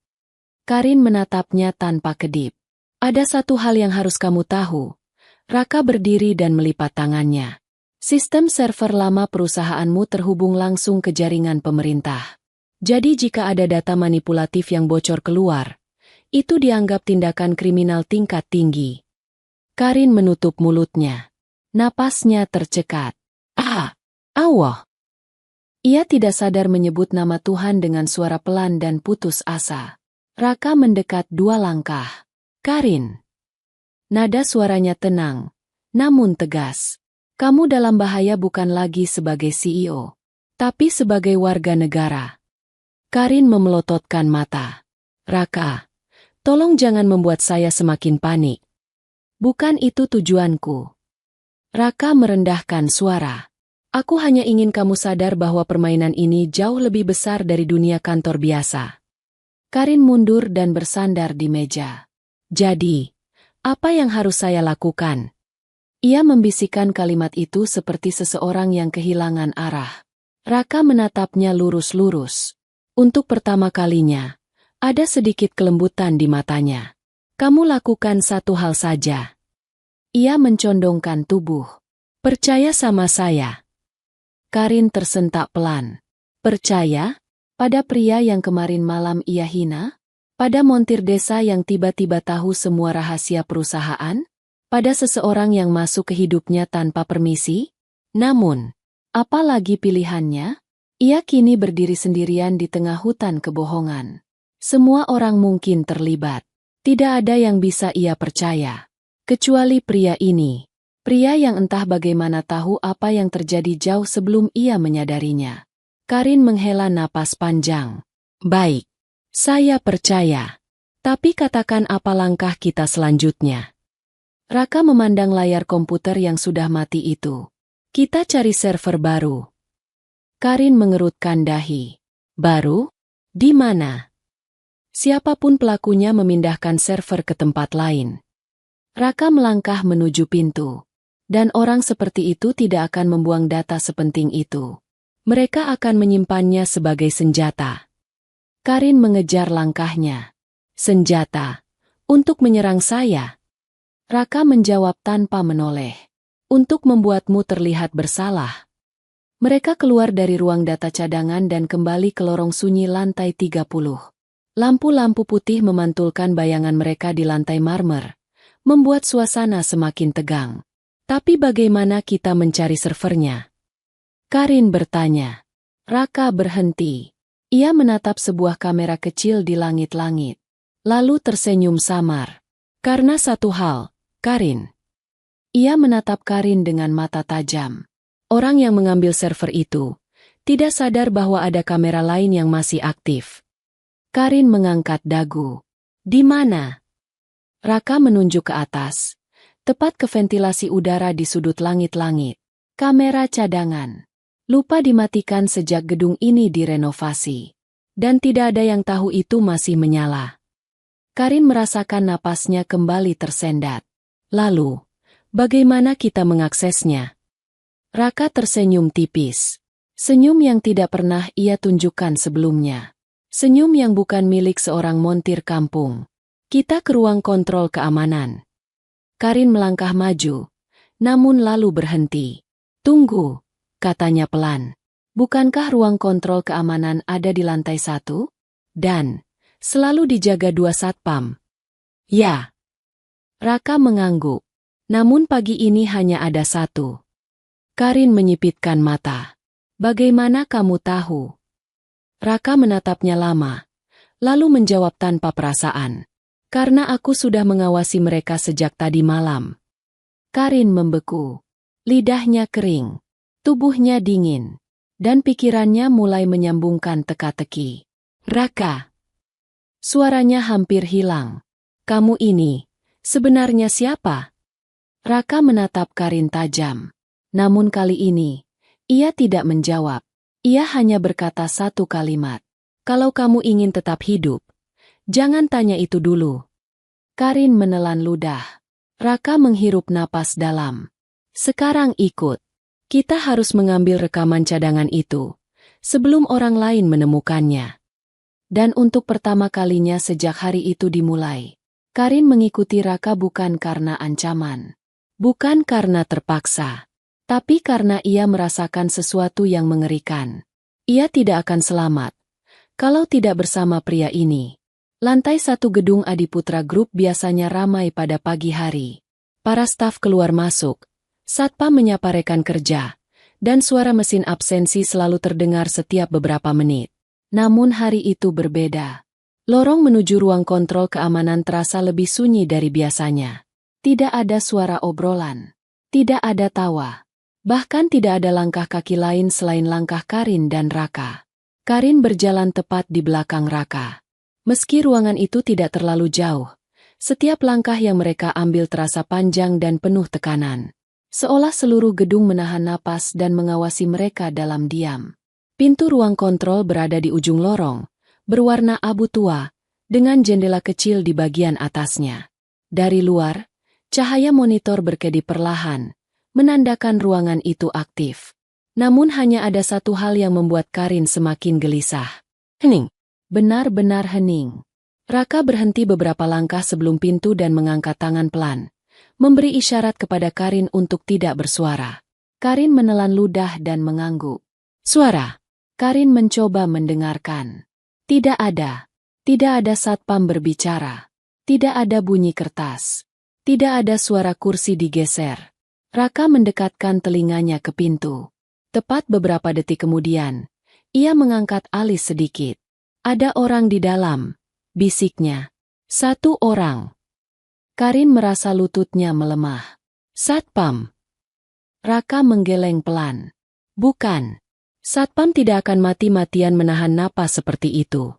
Karin menatapnya tanpa kedip. Ada satu hal yang harus kamu tahu. Raka berdiri dan melipat tangannya. Sistem server lama perusahaanmu terhubung langsung ke jaringan pemerintah. Jadi jika ada data manipulatif yang bocor keluar, itu dianggap tindakan kriminal tingkat tinggi. Karin menutup mulutnya. Napasnya tercekat. Allah. Ia tidak sadar menyebut nama Tuhan dengan suara pelan dan putus asa. Raka mendekat 2 langkah. Karin. Nada suaranya tenang, namun tegas. Kamu dalam bahaya bukan lagi sebagai CEO, tapi sebagai warga negara. Karin memelototkan mata. Raka, tolong jangan membuat saya semakin panik. Bukan itu tujuanku. Raka merendahkan suara. Aku hanya ingin kamu sadar bahwa permainan ini jauh lebih besar dari dunia kantor biasa. Karin mundur dan bersandar di meja. Jadi, apa yang harus saya lakukan? Ia membisikkan kalimat itu seperti seseorang yang kehilangan arah. Raka menatapnya lurus-lurus. Untuk pertama kalinya, ada sedikit kelembutan di matanya. Kamu lakukan satu hal saja. Ia mencondongkan tubuh. Percaya sama saya. Karin tersentak pelan. Percaya? Pada pria yang kemarin malam ia hina? Pada montir desa yang tiba-tiba tahu semua rahasia perusahaan? Pada seseorang yang masuk ke hidupnya tanpa permisi? Namun, apa lagi pilihannya? Ia kini berdiri sendirian di tengah hutan kebohongan. Semua orang mungkin terlibat. Tidak ada yang bisa ia percaya. Kecuali pria ini. Pria yang entah bagaimana tahu apa yang terjadi jauh sebelum ia menyadarinya. Karin menghela napas panjang. Baik. Saya percaya. Tapi katakan apa langkah kita selanjutnya. Raka memandang layar komputer yang sudah mati itu. Kita cari server baru. Karin mengerutkan dahi. Baru? Di mana? Siapapun pelakunya memindahkan server ke tempat lain. Raka melangkah menuju pintu. Dan orang seperti itu tidak akan membuang data sepenting itu. Mereka akan menyimpannya sebagai senjata. Karin mengejar langkahnya. Senjata. Untuk menyerang saya. Raka menjawab tanpa menoleh. Untuk membuatmu terlihat bersalah. Mereka keluar dari ruang data cadangan dan kembali ke lorong sunyi lantai 30. Lampu-lampu putih memantulkan bayangan mereka di lantai marmer, membuat suasana semakin tegang. Tapi bagaimana kita mencari servernya? Karin bertanya. Raka berhenti. Ia menatap sebuah kamera kecil di langit-langit. Lalu tersenyum samar. Karena satu hal, Karin. Ia menatap Karin dengan mata tajam. Orang yang mengambil server itu tidak sadar bahwa ada kamera lain yang masih aktif. Karin mengangkat dagu. Di mana? Raka menunjuk ke atas, tepat ke ventilasi udara di sudut langit-langit. Kamera cadangan. Lupa dimatikan sejak gedung ini direnovasi. Dan tidak ada yang tahu itu masih menyala. Karin merasakan napasnya kembali tersendat. Lalu, bagaimana kita mengaksesnya? Raka tersenyum tipis. Senyum yang tidak pernah ia tunjukkan sebelumnya. Senyum yang bukan milik seorang montir kampung. Kita ke ruang kontrol keamanan. Karin melangkah maju, namun lalu berhenti. Tunggu, katanya pelan. Bukankah ruang kontrol keamanan ada di lantai 1? Dan selalu dijaga 2 satpam. Ya. Raka mengangguk. Namun pagi ini hanya ada 1. Karin menyipitkan mata. Bagaimana kamu tahu? Raka menatapnya lama, lalu menjawab tanpa perasaan. Karena aku sudah mengawasi mereka sejak tadi malam. Karin membeku. Lidahnya kering. Tubuhnya dingin. Dan pikirannya mulai menyambungkan teka-teki. Raka. Suaranya hampir hilang. Kamu ini, sebenarnya siapa? Raka menatap Karin tajam. Namun kali ini, ia tidak menjawab. Ia hanya berkata satu kalimat. Kalau kamu ingin tetap hidup, jangan tanya itu dulu. Karin menelan ludah. Raka menghirup napas dalam. Sekarang ikut. Kita harus mengambil rekaman cadangan itu, sebelum orang lain menemukannya. Dan untuk pertama kalinya sejak hari itu dimulai, Karin mengikuti Raka bukan karena ancaman. Bukan karena terpaksa, tapi karena ia merasakan sesuatu yang mengerikan. Ia tidak akan selamat kalau tidak bersama pria ini. Lantai 1 gedung Adiputra Group biasanya ramai pada pagi hari. Para staf keluar masuk, satpam menyapa rekan kerja, dan suara mesin absensi selalu terdengar setiap beberapa menit. Namun hari itu berbeda. Lorong menuju ruang kontrol keamanan terasa lebih sunyi dari biasanya. Tidak ada suara obrolan. Tidak ada tawa. Bahkan tidak ada langkah kaki lain selain langkah Karin dan Raka. Karin berjalan tepat di belakang Raka. Meski ruangan itu tidak terlalu jauh, setiap langkah yang mereka ambil terasa panjang dan penuh tekanan. Seolah seluruh gedung menahan napas dan mengawasi mereka dalam diam. Pintu ruang kontrol berada di ujung lorong, berwarna abu tua, dengan jendela kecil di bagian atasnya. Dari luar, Cahaya monitor berkedip perlahan, menandakan ruangan itu aktif. Namun hanya ada satu hal yang membuat Karin semakin gelisah. Hening. Benar-benar hening. Raka berhenti beberapa langkah sebelum pintu dan mengangkat tangan pelan, memberi isyarat kepada Karin untuk tidak bersuara. Karin menelan ludah dan mengangguk. Suara. Karin mencoba mendengarkan. Tidak ada. Tidak ada satpam berbicara. Tidak ada bunyi kertas. Tidak ada suara kursi digeser. Raka mendekatkan telinganya ke pintu. Tepat beberapa detik kemudian, ia mengangkat alis sedikit. Ada orang di dalam, bisiknya. Satu orang. Karin merasa lututnya melemah. Satpam. Raka menggeleng pelan. Bukan. Satpam tidak akan mati-matian menahan napas seperti itu.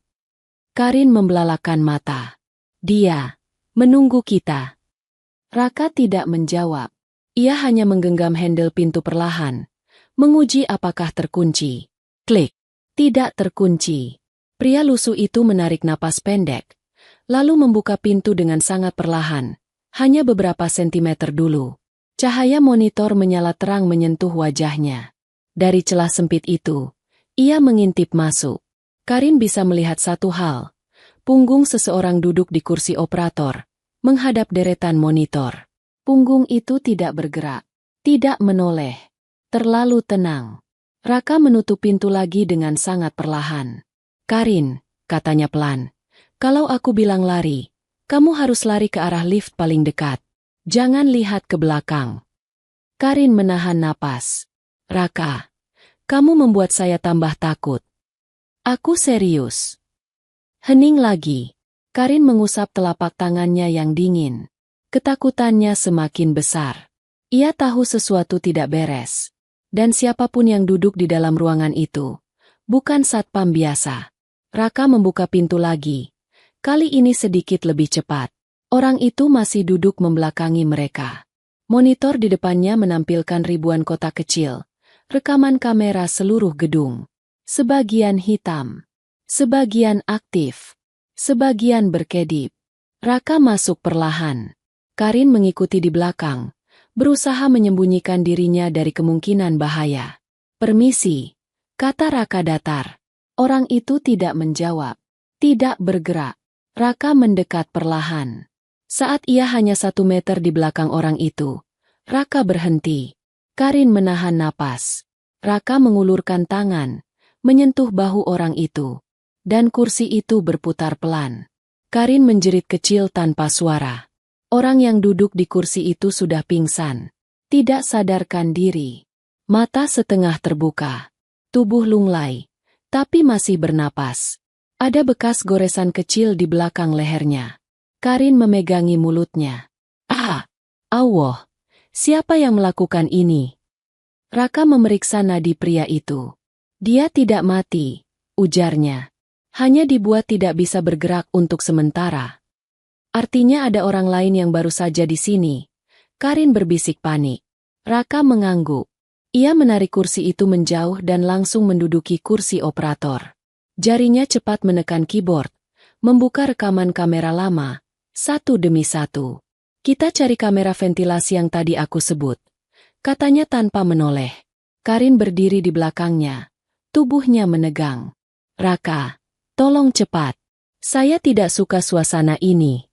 Karin membelalakan mata. Dia menunggu kita. Raka tidak menjawab. Ia hanya menggenggam handle pintu perlahan, menguji apakah terkunci. Klik. Tidak terkunci. Pria lusuh itu menarik napas pendek, lalu membuka pintu dengan sangat perlahan, hanya beberapa sentimeter dulu. Cahaya monitor menyala terang menyentuh wajahnya. Dari celah sempit itu, ia mengintip masuk. Karin bisa melihat satu hal. Punggung seseorang duduk di kursi operator, menghadap deretan monitor. Punggung itu tidak bergerak, tidak menoleh. Terlalu tenang. Raka menutup pintu lagi dengan sangat perlahan. Karin, katanya pelan, kalau aku bilang lari, kamu harus lari ke arah lift paling dekat. Jangan lihat ke belakang. Karin menahan napas. Raka, kamu membuat saya tambah takut. Aku serius. Hening lagi. Karin mengusap telapak tangannya yang dingin. Ketakutannya semakin besar. Ia tahu sesuatu tidak beres. Dan siapapun yang duduk di dalam ruangan itu, bukan satpam biasa. Raka membuka pintu lagi. Kali ini sedikit lebih cepat. Orang itu masih duduk membelakangi mereka. Monitor di depannya menampilkan ribuan kotak kecil. Rekaman kamera seluruh gedung. Sebagian hitam. Sebagian aktif. Sebagian berkedip. Raka masuk perlahan. Karin mengikuti di belakang, berusaha menyembunyikan dirinya dari kemungkinan bahaya. Permisi, kata Raka datar. Orang itu tidak menjawab. Tidak bergerak. Raka mendekat perlahan. Saat ia hanya 1 meter di belakang orang itu, Raka berhenti. Karin menahan napas. Raka mengulurkan tangan, menyentuh bahu orang itu. Dan kursi itu berputar pelan. Karin menjerit kecil tanpa suara. Orang yang duduk di kursi itu sudah pingsan. Tidak sadarkan diri. Mata setengah terbuka. Tubuh lunglai. Tapi masih bernapas. Ada bekas goresan kecil di belakang lehernya. Karin memegangi mulutnya. Ah! Allah! Siapa yang melakukan ini? Raka memeriksa nadi pria itu. Dia tidak mati, ujarnya. Hanya dibuat tidak bisa bergerak untuk sementara. Artinya ada orang lain yang baru saja di sini. Karin berbisik panik. Raka mengangguk. Ia menarik kursi itu menjauh dan langsung menduduki kursi operator. Jarinya cepat menekan keyboard, membuka rekaman kamera lama, satu demi satu. Kita cari kamera ventilasi yang tadi aku sebut. Katanya tanpa menoleh. Karin berdiri di belakangnya. Tubuhnya menegang. Raka, tolong cepat. Saya tidak suka suasana ini.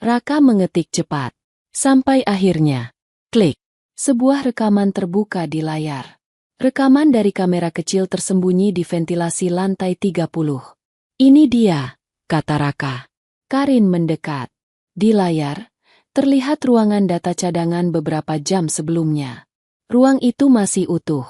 Raka mengetik cepat. Sampai akhirnya. Klik. Sebuah rekaman terbuka di layar. Rekaman dari kamera kecil tersembunyi di ventilasi lantai 30. Ini dia, kata Raka. Karin mendekat. Di layar, terlihat ruangan data cadangan beberapa jam sebelumnya. Ruang itu masih utuh.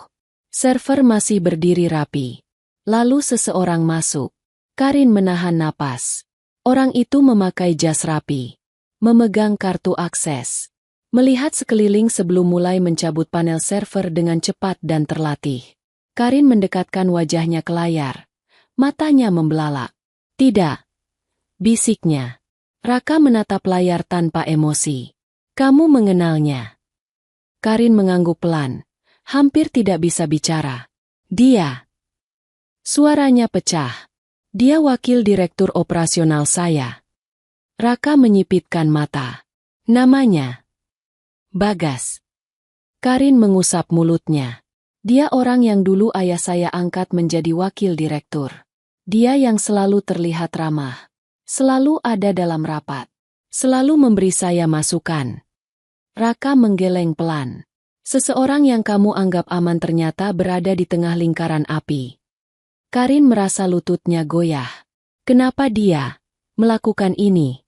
Server masih berdiri rapi. Lalu seseorang masuk. Karin menahan napas. Orang itu memakai jas rapi. Memegang kartu akses. Melihat sekeliling sebelum mulai mencabut panel server dengan cepat dan terlatih. Karin mendekatkan wajahnya ke layar. Matanya membelalak. Tidak. Bisiknya. Raka menatap layar tanpa emosi. Kamu mengenalnya. Karin mengangguk pelan. Hampir tidak bisa bicara. Dia. Suaranya pecah. Dia wakil direktur operasional saya. Raka menyipitkan mata. Namanya. Bagas. Karin mengusap mulutnya. Dia orang yang dulu ayah saya angkat menjadi wakil direktur. Dia yang selalu terlihat ramah. Selalu ada dalam rapat. Selalu memberi saya masukan. Raka menggeleng pelan. Seseorang yang kamu anggap aman ternyata berada di tengah lingkaran api. Karin merasa lututnya goyah. Kenapa dia melakukan ini?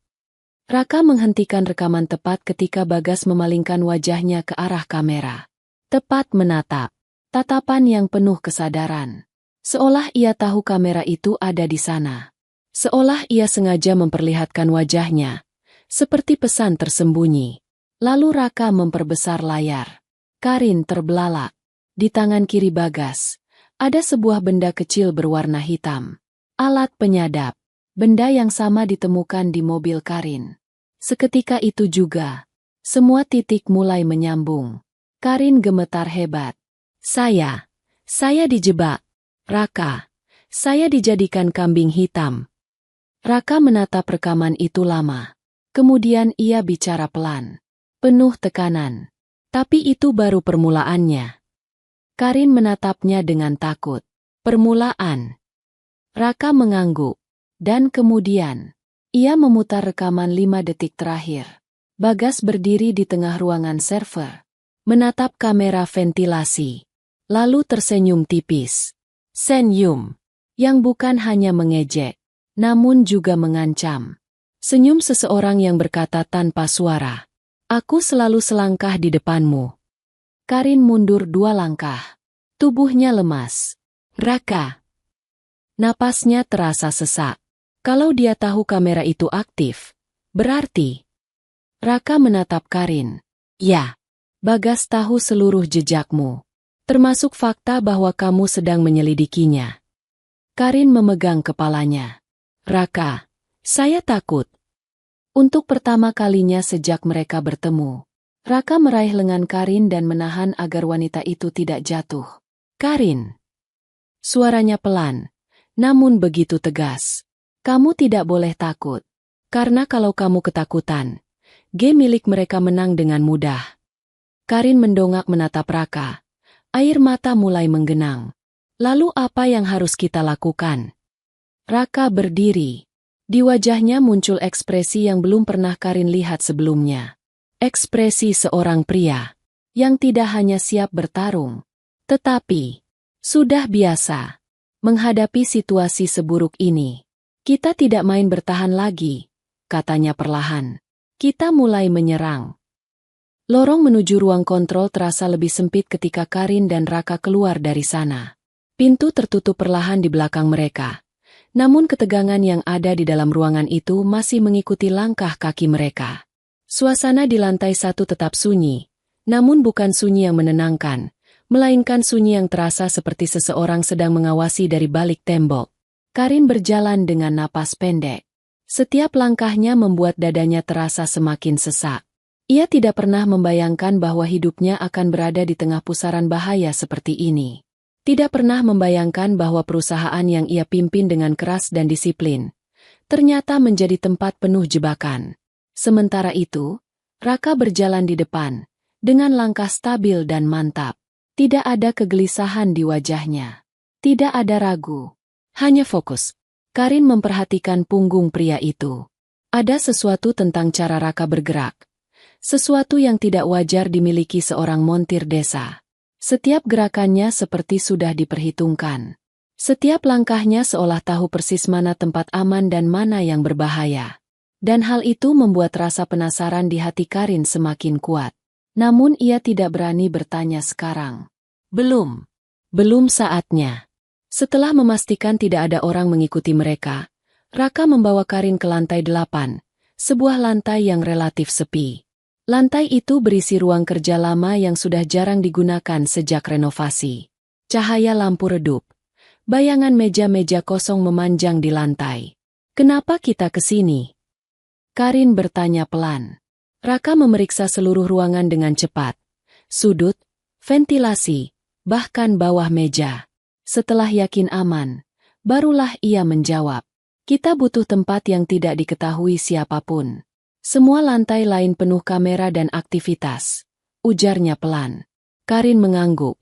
Raka menghentikan rekaman tepat ketika Bagas memalingkan wajahnya ke arah kamera. Tepat menatap. Tatapan yang penuh kesadaran. Seolah ia tahu kamera itu ada di sana. Seolah ia sengaja memperlihatkan wajahnya. Seperti pesan tersembunyi. Lalu Raka memperbesar layar. Karin terbelalak. Di tangan kiri Bagas, ada sebuah benda kecil berwarna hitam. Alat penyadap. Benda yang sama ditemukan di mobil Karin. Seketika itu juga, semua titik mulai menyambung. Karin gemetar hebat. Saya dijebak. Raka, saya dijadikan kambing hitam. Raka menatap rekaman itu lama. Kemudian ia bicara pelan. Penuh tekanan. Tapi itu baru permulaannya. Karin menatapnya dengan takut. Permulaan. Raka mengangguk. Dan kemudian, ia memutar rekaman 5 detik terakhir. Bagas berdiri di tengah ruangan server, menatap kamera ventilasi, lalu tersenyum tipis. Senyum, yang bukan hanya mengejek, namun juga mengancam. Senyum seseorang yang berkata tanpa suara, "Aku selalu selangkah di depanmu." Karin mundur 2 langkah. Tubuhnya lemas. Raka. Napasnya terasa sesak. Kalau dia tahu kamera itu aktif, berarti... Raka menatap Karin. Ya, Bagas tahu seluruh jejakmu. Termasuk fakta bahwa kamu sedang menyelidikinya. Karin memegang kepalanya. Raka, saya takut. Untuk pertama kalinya sejak mereka bertemu, Raka meraih lengan Karin dan menahan agar wanita itu tidak jatuh. Karin. Suaranya pelan, namun begitu tegas. Kamu tidak boleh takut. Karena kalau kamu ketakutan, game milik mereka menang dengan mudah. Karin mendongak menatap Raka. Air mata mulai menggenang. Lalu apa yang harus kita lakukan? Raka berdiri. Di wajahnya muncul ekspresi yang belum pernah Karin lihat sebelumnya. Ekspresi seorang pria yang tidak hanya siap bertarung, tetapi sudah biasa menghadapi situasi seburuk ini. Kita tidak main bertahan lagi, katanya perlahan. Kita mulai menyerang. Lorong menuju ruang kontrol terasa lebih sempit ketika Karin dan Raka keluar dari sana. Pintu tertutup perlahan di belakang mereka. Namun ketegangan yang ada di dalam ruangan itu masih mengikuti langkah kaki mereka. Suasana di lantai 1 tetap sunyi, namun bukan sunyi yang menenangkan, melainkan sunyi yang terasa seperti seseorang sedang mengawasi dari balik tembok. Karin berjalan dengan napas pendek. Setiap langkahnya membuat dadanya terasa semakin sesak. Ia tidak pernah membayangkan bahwa hidupnya akan berada di tengah pusaran bahaya seperti ini. Tidak pernah membayangkan bahwa perusahaan yang ia pimpin dengan keras dan disiplin ternyata menjadi tempat penuh jebakan. Sementara itu, Raka berjalan di depan, dengan langkah stabil dan mantap. Tidak ada kegelisahan di wajahnya. Tidak ada ragu. Hanya fokus. Karin memperhatikan punggung pria itu. Ada sesuatu tentang cara Raka bergerak. Sesuatu yang tidak wajar dimiliki seorang montir desa. Setiap gerakannya seperti sudah diperhitungkan. Setiap langkahnya seolah tahu persis mana tempat aman dan mana yang berbahaya. Dan hal itu membuat rasa penasaran di hati Karin semakin kuat. Namun ia tidak berani bertanya sekarang. Belum saatnya. Setelah memastikan tidak ada orang mengikuti mereka, Raka membawa Karin ke lantai 8, sebuah lantai yang relatif sepi. Lantai itu berisi ruang kerja lama yang sudah jarang digunakan sejak renovasi. Cahaya lampu redup. Bayangan meja-meja kosong memanjang di lantai. Kenapa kita ke sini? Karin bertanya pelan. Raka memeriksa seluruh ruangan dengan cepat. Sudut, ventilasi, bahkan bawah meja. Setelah yakin aman, barulah ia menjawab. Kita butuh tempat yang tidak diketahui siapapun. Semua lantai lain penuh kamera dan aktivitas. ujarnya pelan. Karin mengangguk.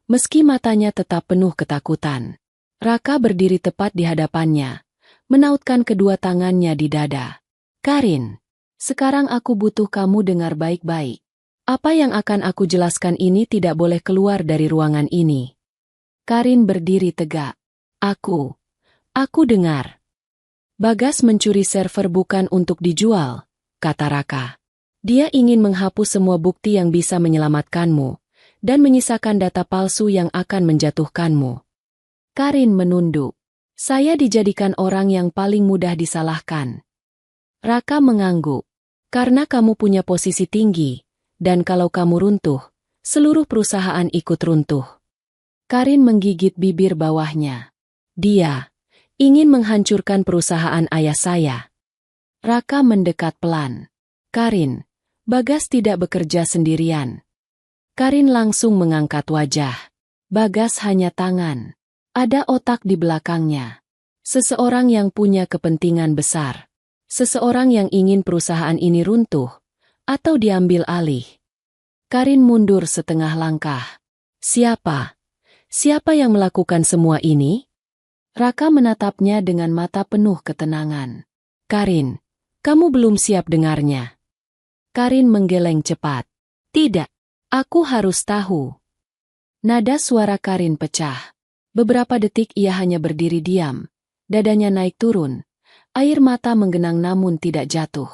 Meski matanya tetap penuh ketakutan. Raka berdiri tepat di hadapannya, menautkan kedua tangannya di dada. Karin, sekarang aku butuh kamu dengar baik-baik. Apa yang akan aku jelaskan ini tidak boleh keluar dari ruangan ini. Karin berdiri tegak. Aku dengar. Bagas mencuri server bukan untuk dijual, kata Raka. Dia ingin menghapus semua bukti yang bisa menyelamatkanmu, dan menyisakan data palsu yang akan menjatuhkanmu. Karin menunduk. Saya dijadikan orang yang paling mudah disalahkan. Raka mengangguk. Karena kamu punya posisi tinggi, dan kalau kamu runtuh, seluruh perusahaan ikut runtuh. Karin menggigit bibir bawahnya. Dia ingin menghancurkan perusahaan ayah saya. Raka mendekat pelan. Karin, Bagas tidak bekerja sendirian. Karin langsung mengangkat wajah. Bagas hanya tangan. Ada otak di belakangnya. Seseorang yang punya kepentingan besar. Seseorang yang ingin perusahaan ini runtuh, atau diambil alih. Karin mundur setengah langkah. Siapa? Siapa yang melakukan semua ini? Raka menatapnya dengan mata penuh ketenangan. Karin, kamu belum siap dengarnya. Karin menggeleng cepat. Tidak. Aku harus tahu. Nada suara Karin pecah. Beberapa detik ia hanya berdiri diam. Dadanya naik turun. Air mata menggenang namun tidak jatuh.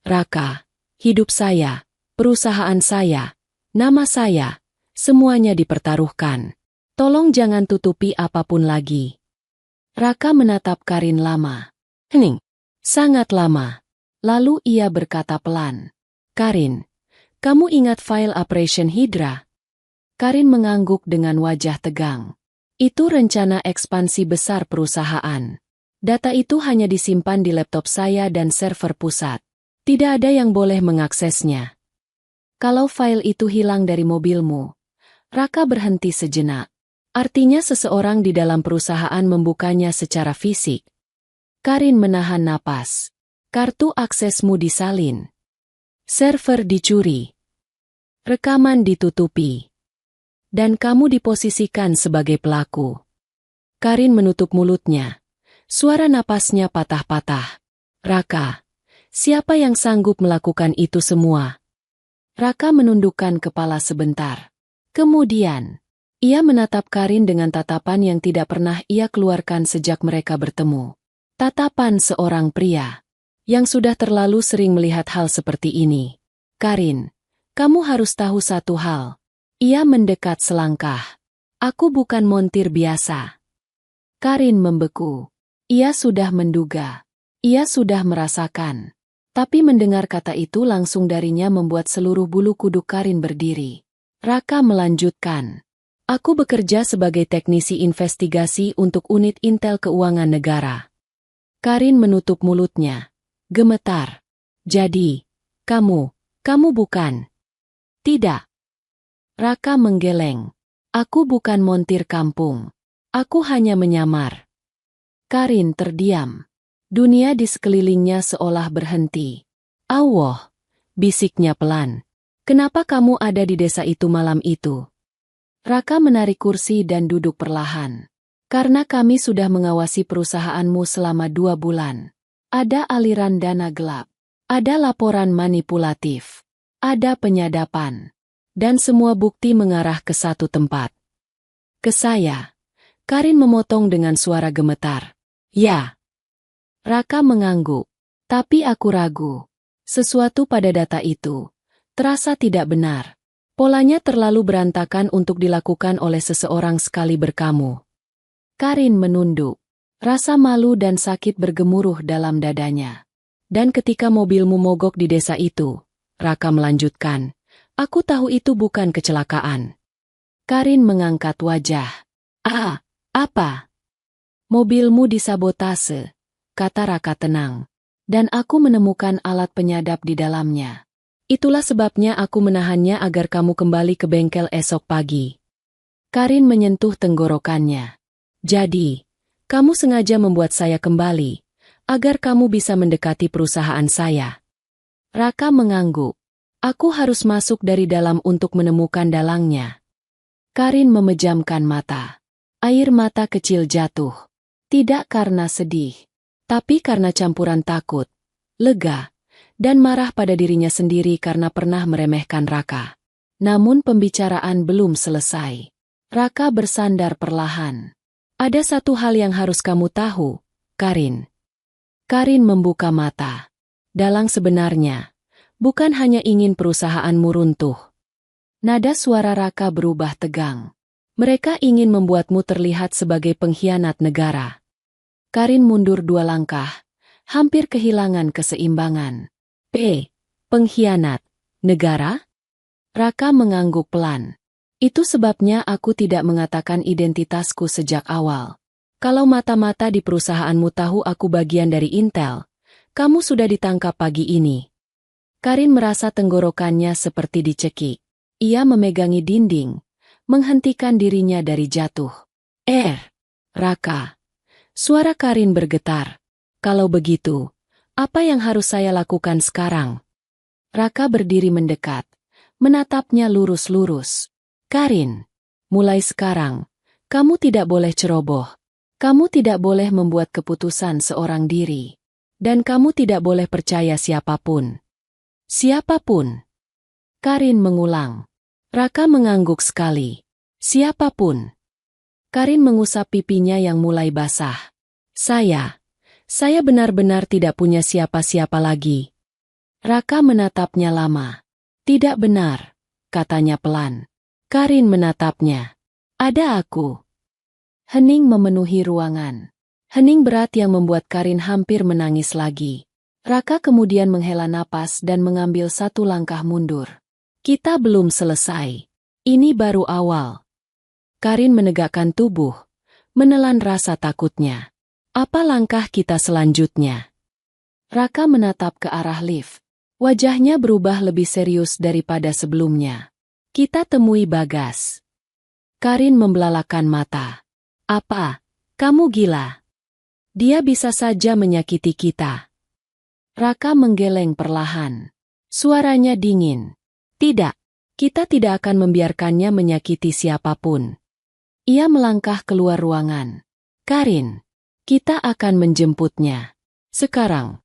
Raka, hidup saya, perusahaan saya, nama saya, semuanya dipertaruhkan. Tolong jangan tutupi apapun lagi. Raka menatap Karin lama. Hening. Sangat lama. Lalu ia berkata pelan. Karin, kamu ingat file Operation Hydra? Karin mengangguk dengan wajah tegang. Itu rencana ekspansi besar perusahaan. Data itu hanya disimpan di laptop saya dan server pusat. Tidak ada yang boleh mengaksesnya. Kalau file itu hilang dari mobilmu, Raka berhenti sejenak. Artinya seseorang di dalam perusahaan membukanya secara fisik. Karin menahan napas. Kartu aksesmu disalin. Server dicuri. Rekaman ditutupi. Dan kamu diposisikan sebagai pelaku. Karin menutup mulutnya. Suara napasnya patah-patah. Raka, siapa yang sanggup melakukan itu semua? Raka menundukkan kepala sebentar. Kemudian, ia menatap Karin dengan tatapan yang tidak pernah ia keluarkan sejak mereka bertemu. Tatapan seorang pria yang sudah terlalu sering melihat hal seperti ini. Karin, kamu harus tahu satu hal. Ia mendekat selangkah. Aku bukan montir biasa. Karin membeku. Ia sudah menduga. Ia sudah merasakan. Tapi mendengar kata itu langsung darinya membuat seluruh bulu kuduk Karin berdiri. Raka melanjutkan. Aku bekerja sebagai teknisi investigasi untuk unit Intel Keuangan Negara. Karin menutup mulutnya. Gemetar. Jadi, kamu bukan. Tidak. Raka menggeleng. Aku bukan montir kampung. Aku hanya menyamar. Karin terdiam. Dunia di sekelilingnya seolah berhenti. Allah, bisiknya pelan. Kenapa kamu ada di desa itu malam itu? Raka menarik kursi dan duduk perlahan. Karena kami sudah mengawasi perusahaanmu selama 2 bulan. Ada aliran dana gelap. Ada laporan manipulatif. Ada penyadapan. Dan semua bukti mengarah ke satu tempat. Ke saya. Karin memotong dengan suara gemetar. Ya. Raka mengangguk. Tapi aku ragu. Sesuatu pada data itu terasa tidak benar. Polanya terlalu berantakan untuk dilakukan oleh seseorang sekali berkamu. Karin menunduk. Rasa malu dan sakit bergemuruh dalam dadanya. Dan ketika mobilmu mogok di desa itu, Raka melanjutkan, aku tahu itu bukan kecelakaan. Karin mengangkat wajah. Apa? Mobilmu disabotase, kata Raka tenang. Dan aku menemukan alat penyadap di dalamnya. Itulah sebabnya aku menahannya agar kamu kembali ke bengkel esok pagi. Karin menyentuh tenggorokannya. Jadi, kamu sengaja membuat saya kembali, agar kamu bisa mendekati perusahaan saya. Raka mengangguk. Aku harus masuk dari dalam untuk menemukan dalangnya. Karin memejamkan mata. Air mata kecil jatuh. Tidak karena sedih, tapi karena campuran takut, lega, dan marah pada dirinya sendiri karena pernah meremehkan Raka. Namun pembicaraan belum selesai. Raka bersandar perlahan. Ada satu hal yang harus kamu tahu, Karin. Karin membuka mata. Dalang sebenarnya bukan hanya ingin perusahaanmu runtuh. Nada suara Raka berubah tegang. Mereka ingin membuatmu terlihat sebagai pengkhianat negara. Karin mundur 2 langkah, hampir kehilangan keseimbangan. Pengkhianat negara? Raka mengangguk pelan. Itu sebabnya aku tidak mengatakan identitasku sejak awal. Kalau mata-mata di perusahaanmu tahu aku bagian dari Intel, kamu sudah ditangkap pagi ini. Karin merasa tenggorokannya seperti dicekik. Ia memegangi dinding, menghentikan dirinya dari jatuh. Raka. Suara Karin bergetar. Kalau begitu, apa yang harus saya lakukan sekarang? Raka berdiri mendekat, menatapnya lurus-lurus. Karin, mulai sekarang, kamu tidak boleh ceroboh. Kamu tidak boleh membuat keputusan seorang diri. Dan kamu tidak boleh percaya siapapun. Siapapun. Karin mengulang. Raka mengangguk sekali. Siapapun. Karin mengusap pipinya yang mulai basah. Saya benar-benar tidak punya siapa-siapa lagi. Raka menatapnya lama. Tidak benar, katanya pelan. Karin menatapnya. Ada aku. Hening memenuhi ruangan. Hening berat yang membuat Karin hampir menangis lagi. Raka kemudian menghela napas dan mengambil 1 langkah mundur. Kita belum selesai. Ini baru awal. Karin menegakkan tubuh, menelan rasa takutnya. Apa langkah kita selanjutnya? Raka menatap ke arah lift. Wajahnya berubah lebih serius daripada sebelumnya. Kita temui Bagas. Karin membelalakan mata. Apa? Kamu gila? Dia bisa saja menyakiti kita. Raka menggeleng perlahan. Suaranya dingin. Tidak, kita tidak akan membiarkannya menyakiti siapapun. Ia melangkah keluar ruangan. Karin, kita akan menjemputnya. Sekarang.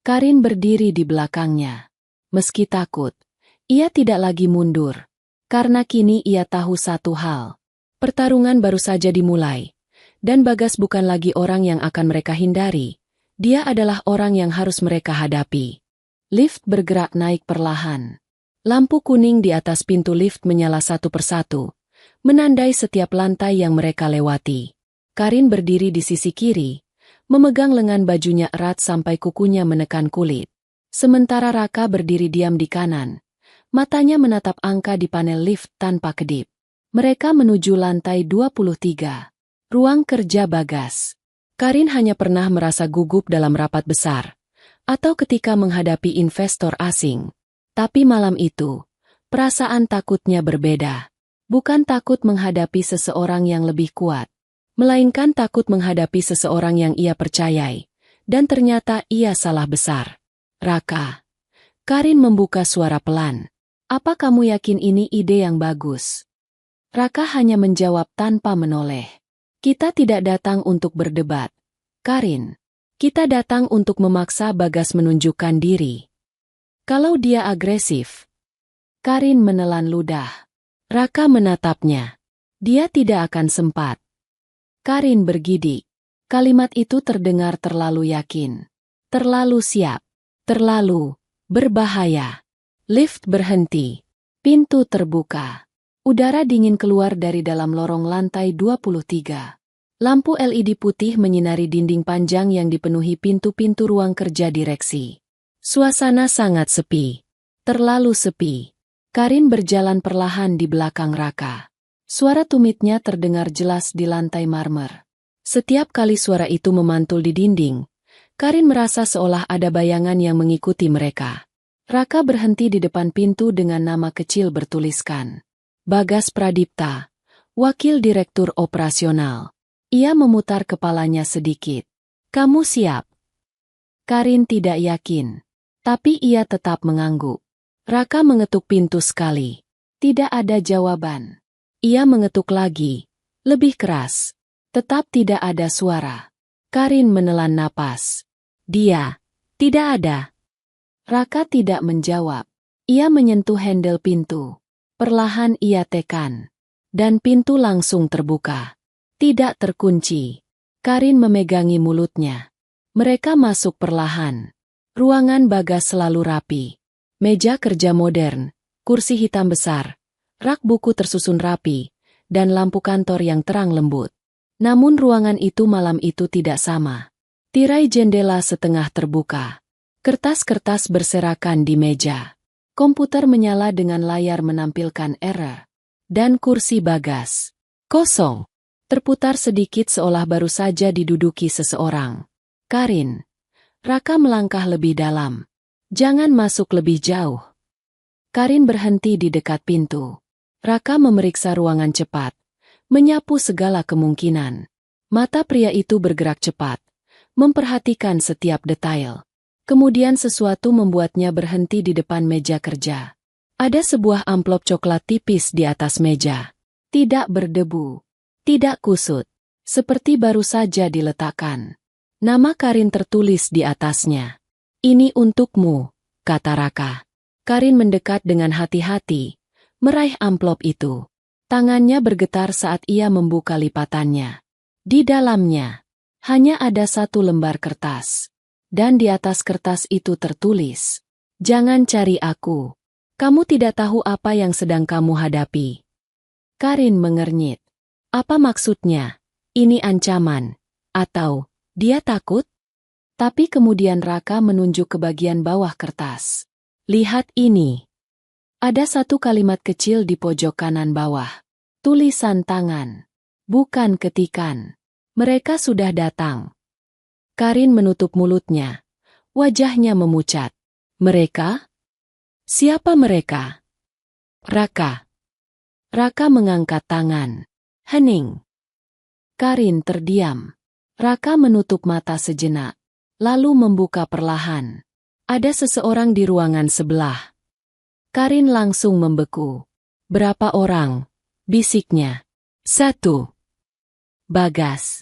Karin berdiri di belakangnya. Meski takut, ia tidak lagi mundur. Karena kini ia tahu satu hal. Pertarungan baru saja dimulai. Dan Bagas bukan lagi orang yang akan mereka hindari. Dia adalah orang yang harus mereka hadapi. Lift bergerak naik perlahan. Lampu kuning di atas pintu lift menyala satu persatu, menandai setiap lantai yang mereka lewati. Karin berdiri di sisi kiri, memegang lengan bajunya erat sampai kukunya menekan kulit. Sementara Raka berdiri diam di kanan. Matanya menatap angka di panel lift tanpa kedip. Mereka menuju lantai 23. Ruang kerja Bagas. Karin hanya pernah merasa gugup dalam rapat besar, atau ketika menghadapi investor asing. Tapi malam itu, perasaan takutnya berbeda. Bukan takut menghadapi seseorang yang lebih kuat, melainkan takut menghadapi seseorang yang ia percayai, dan ternyata ia salah besar. Raka. Karin membuka suara pelan. Apa kamu yakin ini ide yang bagus? Raka hanya menjawab tanpa menoleh. Kita tidak datang untuk berdebat. Karin, kita datang untuk memaksa Bagas menunjukkan diri. Kalau dia agresif. Karin menelan ludah. Raka menatapnya. Dia tidak akan sempat. Karin bergidik. Kalimat itu terdengar terlalu yakin. Terlalu siap. Terlalu berbahaya. Lift berhenti. Pintu terbuka. Udara dingin keluar dari dalam lorong lantai 23. Lampu LED putih menyinari dinding panjang yang dipenuhi pintu-pintu ruang kerja direksi. Suasana sangat sepi. Terlalu sepi. Karin berjalan perlahan di belakang Raka. Suara tumitnya terdengar jelas di lantai marmer. Setiap kali suara itu memantul di dinding, Karin merasa seolah ada bayangan yang mengikuti mereka. Raka berhenti di depan pintu dengan nama kecil bertuliskan Bagas Pradipta, Wakil Direktur Operasional. Ia memutar kepalanya sedikit. Kamu siap? Karin tidak yakin. Tapi ia tetap mengangguk. Raka mengetuk pintu sekali. Tidak ada jawaban. Ia mengetuk lagi, lebih keras. Tetap tidak ada suara. Karin menelan napas. Dia, tidak ada. Raka tidak menjawab. Ia menyentuh handle pintu. Perlahan ia tekan. Dan pintu langsung terbuka. Tidak terkunci. Karin memegangi mulutnya. Mereka masuk perlahan. Ruangan Bagas selalu rapi. Meja kerja modern, kursi hitam besar, rak buku tersusun rapi, dan lampu kantor yang terang lembut. Namun ruangan itu malam itu tidak sama. Tirai jendela setengah terbuka. Kertas-kertas berserakan di meja. Komputer menyala dengan layar menampilkan error. Dan kursi Bagas kosong. Terputar sedikit seolah baru saja diduduki seseorang. Karin. Raka melangkah lebih dalam. Jangan masuk lebih jauh. Karin berhenti di dekat pintu. Raka memeriksa ruangan cepat. Menyapu segala kemungkinan. Mata pria itu bergerak cepat. Memperhatikan setiap detail. Kemudian sesuatu membuatnya berhenti di depan meja kerja. Ada sebuah amplop coklat tipis di atas meja. Tidak berdebu. Tidak kusut. Seperti baru saja diletakkan. Nama Karin tertulis di atasnya. Ini untukmu, kata Raka. Karin mendekat dengan hati-hati, meraih amplop itu. Tangannya bergetar saat ia membuka lipatannya. Di dalamnya, hanya ada satu lembar kertas. Dan di atas kertas itu tertulis, "Jangan cari aku. Kamu tidak tahu apa yang sedang kamu hadapi." Karin mengernyit. Apa maksudnya? Ini ancaman? Atau, dia takut? Tapi kemudian Raka menunjuk ke bagian bawah kertas. Lihat ini. Ada satu kalimat kecil di pojok kanan bawah. Tulisan tangan. Bukan ketikan. Mereka sudah datang. Karin menutup mulutnya. Wajahnya memucat. Mereka? Siapa mereka? Raka. Raka mengangkat tangan. Hening. Karin terdiam. Raka menutup mata sejenak. Lalu membuka perlahan. Ada seseorang di ruangan sebelah. Karin langsung membeku. Berapa orang? Bisiknya. 1. Bagas.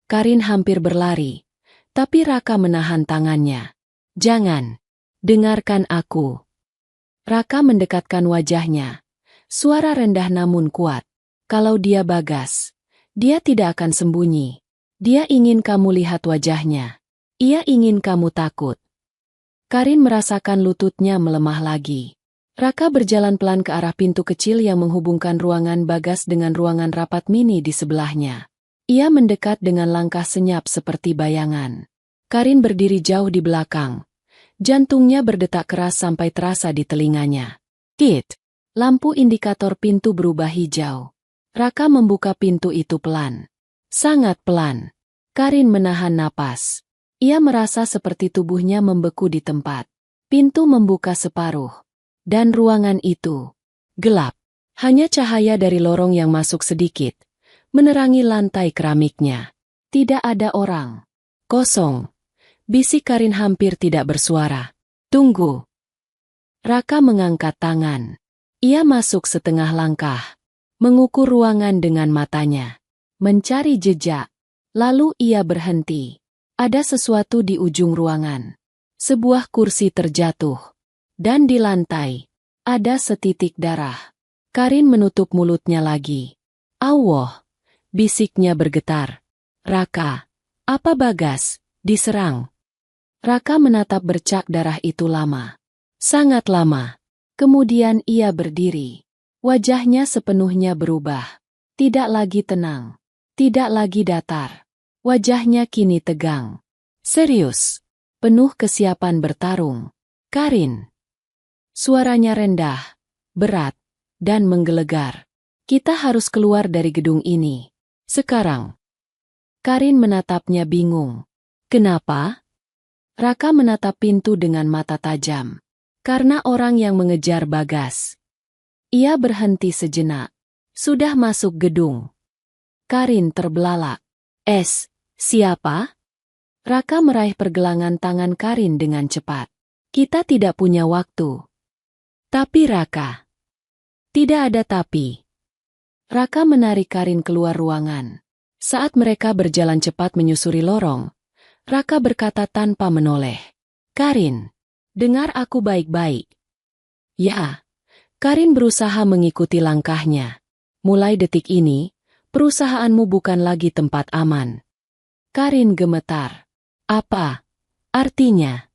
Karin hampir berlari. Tapi Raka menahan tangannya. Jangan. Dengarkan aku. Raka mendekatkan wajahnya. Suara rendah namun kuat. Kalau dia Bagas, dia tidak akan sembunyi. Dia ingin kamu lihat wajahnya. Ia ingin kamu takut. Karin merasakan lututnya melemah lagi. Raka berjalan pelan ke arah pintu kecil yang menghubungkan ruangan Bagas dengan ruangan rapat mini di sebelahnya. Ia mendekat dengan langkah senyap seperti bayangan. Karin berdiri jauh di belakang. Jantungnya berdetak keras sampai terasa di telinganya. Kit. Lampu indikator pintu berubah hijau. Raka membuka pintu itu pelan. Sangat pelan. Karin menahan napas. Ia merasa seperti tubuhnya membeku di tempat. Pintu membuka separuh. Dan ruangan itu gelap. Hanya cahaya dari lorong yang masuk sedikit, menerangi lantai keramiknya. Tidak ada orang. Kosong. Bisik Karin hampir tidak bersuara. Tunggu. Raka mengangkat tangan. Ia masuk setengah langkah. Mengukur ruangan dengan matanya. Mencari jejak. Lalu ia berhenti. Ada sesuatu di ujung ruangan. Sebuah kursi terjatuh. Dan di lantai, ada setitik darah. Karin menutup mulutnya lagi. Allah, bisiknya bergetar. Raka, apa Bagas, diserang? Raka menatap bercak darah itu lama. Sangat lama. Kemudian ia berdiri. Wajahnya sepenuhnya berubah. Tidak lagi tenang. Tidak lagi datar. Wajahnya kini tegang. Serius. Penuh kesiapan bertarung. Karin. Suaranya rendah, berat, dan menggelegar. Kita harus keluar dari gedung ini. Sekarang. Karin menatapnya bingung. Kenapa? Raka menatap pintu dengan mata tajam. Karena orang yang mengejar Bagas. Ia berhenti sejenak. Sudah masuk gedung. Karin terbelalak. Siapa? Raka meraih pergelangan tangan Karin dengan cepat. Kita tidak punya waktu. Tapi Raka. Tidak ada tapi. Raka menarik Karin keluar ruangan. Saat mereka berjalan cepat menyusuri lorong, Raka berkata tanpa menoleh. Karin, dengar aku baik-baik. Ya. Karin berusaha mengikuti langkahnya. Mulai detik ini, perusahaanmu bukan lagi tempat aman. Karin gemetar. Apa artinya?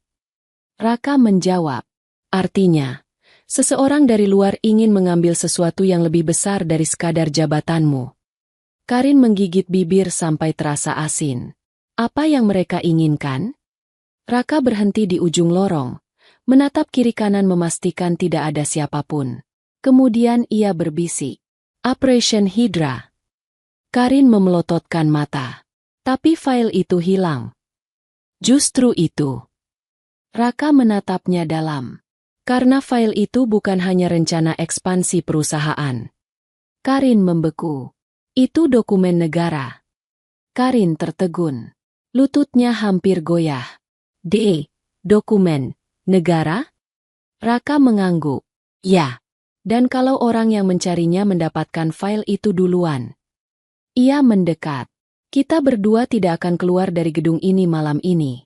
Raka menjawab. Artinya, seseorang dari luar ingin mengambil sesuatu yang lebih besar dari sekadar jabatanmu. Karin menggigit bibir sampai terasa asin. Apa yang mereka inginkan? Raka berhenti di ujung lorong, menatap kiri kanan memastikan tidak ada siapapun. Kemudian ia berbisik. Operation Hydra. Karin memelototkan mata. Tapi file itu hilang. Justru itu. Raka menatapnya dalam. Karena file itu bukan hanya rencana ekspansi perusahaan. Karin membeku. Itu dokumen negara. Karin tertegun. Lututnya hampir goyah. Dokumen negara? Raka mengangguk. Ya. Dan kalau orang yang mencarinya mendapatkan file itu duluan. Ia mendekat. Kita berdua tidak akan keluar dari gedung ini malam ini.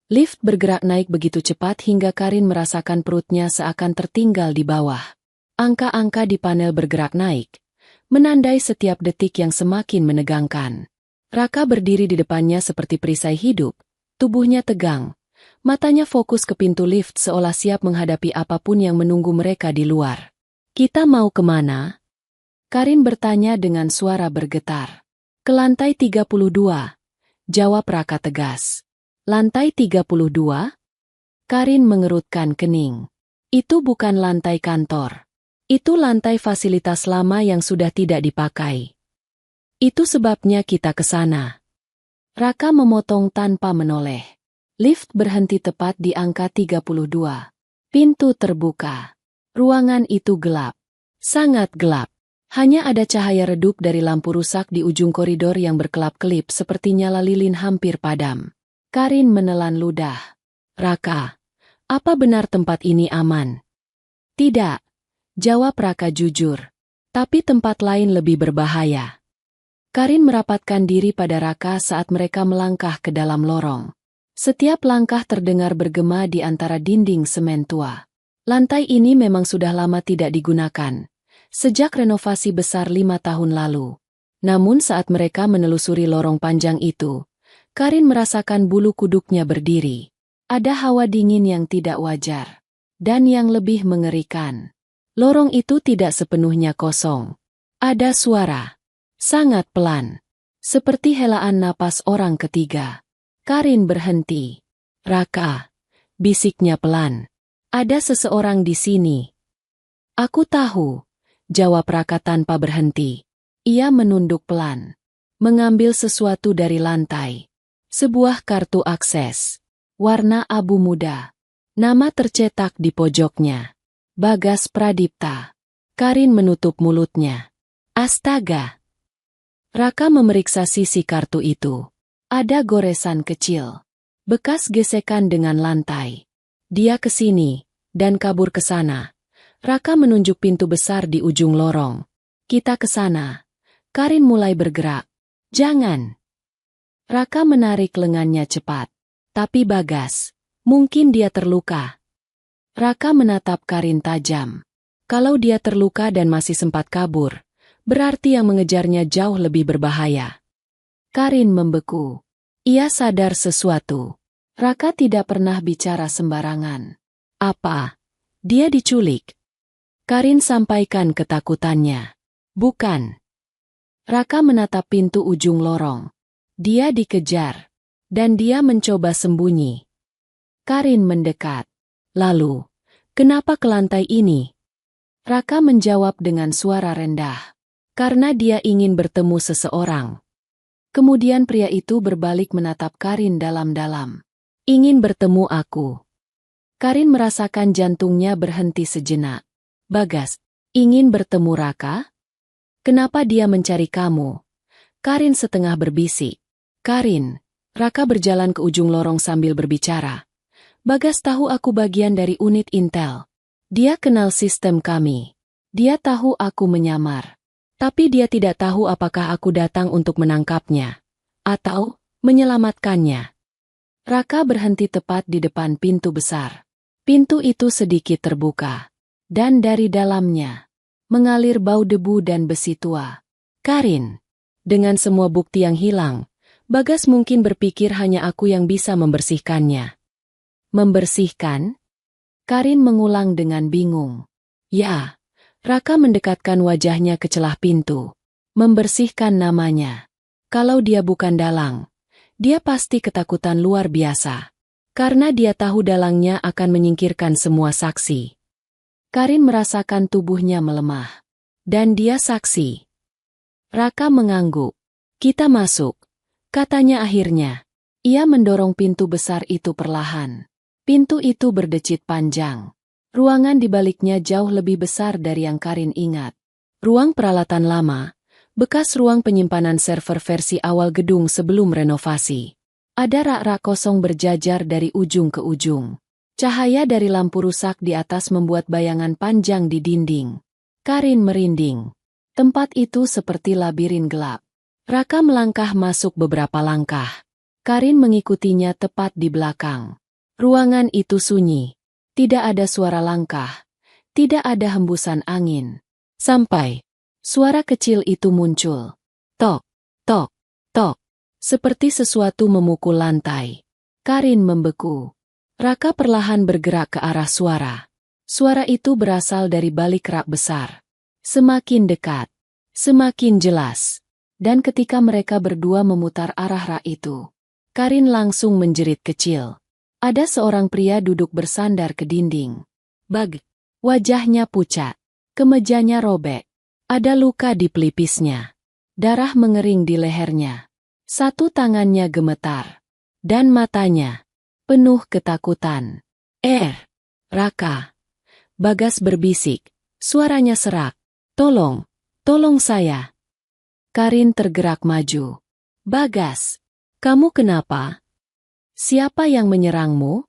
Lift bergerak naik begitu cepat hingga Karin merasakan perutnya seakan tertinggal di bawah. Angka-angka di panel bergerak naik, menandai setiap detik yang semakin menegangkan. Raka berdiri di depannya seperti perisai hidup, tubuhnya tegang. Matanya fokus ke pintu lift seolah siap menghadapi apapun yang menunggu mereka di luar. Kita mau kemana? Karin bertanya dengan suara bergetar. Ke lantai 32. Jawab Raka tegas. Lantai 32? Karin mengerutkan kening. Itu bukan lantai kantor. Itu lantai fasilitas lama yang sudah tidak dipakai. Itu sebabnya kita ke sana. Raka memotong tanpa menoleh. Lift berhenti tepat di angka 32. Pintu terbuka. Ruangan itu gelap. Sangat gelap. Hanya ada cahaya redup dari lampu rusak di ujung koridor yang berkelap-kelip seperti nyala lilin hampir padam. Karin menelan ludah. Raka, apa benar tempat ini aman? Tidak, jawab Raka jujur. Tapi tempat lain lebih berbahaya. Karin merapatkan diri pada Raka saat mereka melangkah ke dalam lorong. Setiap langkah terdengar bergema di antara dinding semen tua. Lantai ini memang sudah lama tidak digunakan. Sejak renovasi besar 5 tahun lalu. Namun saat mereka menelusuri lorong panjang itu, Karin merasakan bulu kuduknya berdiri. Ada hawa dingin yang tidak wajar. Dan yang lebih mengerikan. Lorong itu tidak sepenuhnya kosong. Ada suara. Sangat pelan. Seperti helaan napas orang ketiga. Karin berhenti. Raka. Bisiknya pelan. Ada seseorang di sini. Aku tahu. Jawab Raka tanpa berhenti. Ia menunduk pelan. Mengambil sesuatu dari lantai. Sebuah kartu akses. Warna abu muda. Nama tercetak di pojoknya. Bagas Pradipta. Karin menutup mulutnya. Astaga. Raka memeriksa sisi kartu itu. Ada goresan kecil. Bekas gesekan dengan lantai. Dia ke sini, dan kabur ke sana. Raka menunjuk pintu besar di ujung lorong. Kita ke sana. Karin mulai bergerak. Jangan. Raka menarik lengannya cepat. Tapi Bagas, mungkin dia terluka. Raka menatap Karin tajam. Kalau dia terluka dan masih sempat kabur, berarti yang mengejarnya jauh lebih berbahaya. Karin membeku. Ia sadar sesuatu. Raka tidak pernah bicara sembarangan. Apa? Dia diculik. Karin sampaikan ketakutannya. Bukan. Raka menatap pintu ujung lorong. Dia dikejar. Dan dia mencoba sembunyi. Karin mendekat. Lalu, kenapa ke lantai ini? Raka menjawab dengan suara rendah. Karena dia ingin bertemu seseorang. Kemudian pria itu berbalik menatap Karin dalam-dalam. Ingin bertemu aku. Karin merasakan jantungnya berhenti sejenak. Bagas, ingin bertemu Raka? Kenapa dia mencari kamu? Karin setengah berbisik. Karin, Raka berjalan ke ujung lorong sambil berbicara. Bagas tahu aku bagian dari unit intel. Dia kenal sistem kami. Dia tahu aku menyamar. Tapi dia tidak tahu apakah aku datang untuk menangkapnya. Atau menyelamatkannya. Raka berhenti tepat di depan pintu besar. Pintu itu sedikit terbuka. Dan dari dalamnya mengalir bau debu dan besi tua. Karin. Dengan semua bukti yang hilang, Bagas mungkin berpikir hanya aku yang bisa membersihkannya. Membersihkan? Karin mengulang dengan bingung. Ya, Raka mendekatkan wajahnya ke celah pintu. Membersihkan namanya. Kalau dia bukan dalang, dia pasti ketakutan luar biasa. Karena dia tahu dalangnya akan menyingkirkan semua saksi. Karin merasakan tubuhnya melemah. Dan dia saksi. Raka mengangguk. Kita masuk. Katanya akhirnya. Ia mendorong pintu besar itu perlahan. Pintu itu berdecit panjang. Ruangan di baliknya jauh lebih besar dari yang Karin ingat. Ruang peralatan lama, bekas ruang penyimpanan server versi awal gedung sebelum renovasi. Ada rak-rak kosong berjajar dari ujung ke ujung. Cahaya dari lampu rusak di atas membuat bayangan panjang di dinding. Karin merinding. Tempat itu seperti labirin gelap. Raka melangkah masuk beberapa langkah. Karin mengikutinya tepat di belakang. Ruangan itu sunyi. Tidak ada suara langkah. Tidak ada hembusan angin. Sampai suara kecil itu muncul. Tok, tok, tok. Seperti sesuatu memukul lantai. Karin membeku. Raka perlahan bergerak ke arah suara. Suara itu berasal dari balik rak besar. Semakin dekat. Semakin jelas. Dan ketika mereka berdua memutar arah rak itu, Karin langsung menjerit kecil. Ada seorang pria duduk bersandar ke dinding. Wajahnya pucat. Kemejanya robek. Ada luka di pelipisnya. Darah mengering di lehernya. Satu tangannya gemetar. Dan matanya penuh ketakutan. Raka. Bagas berbisik. Suaranya serak. Tolong, tolong saya. Karin tergerak maju. Bagas, kamu kenapa? Siapa yang menyerangmu?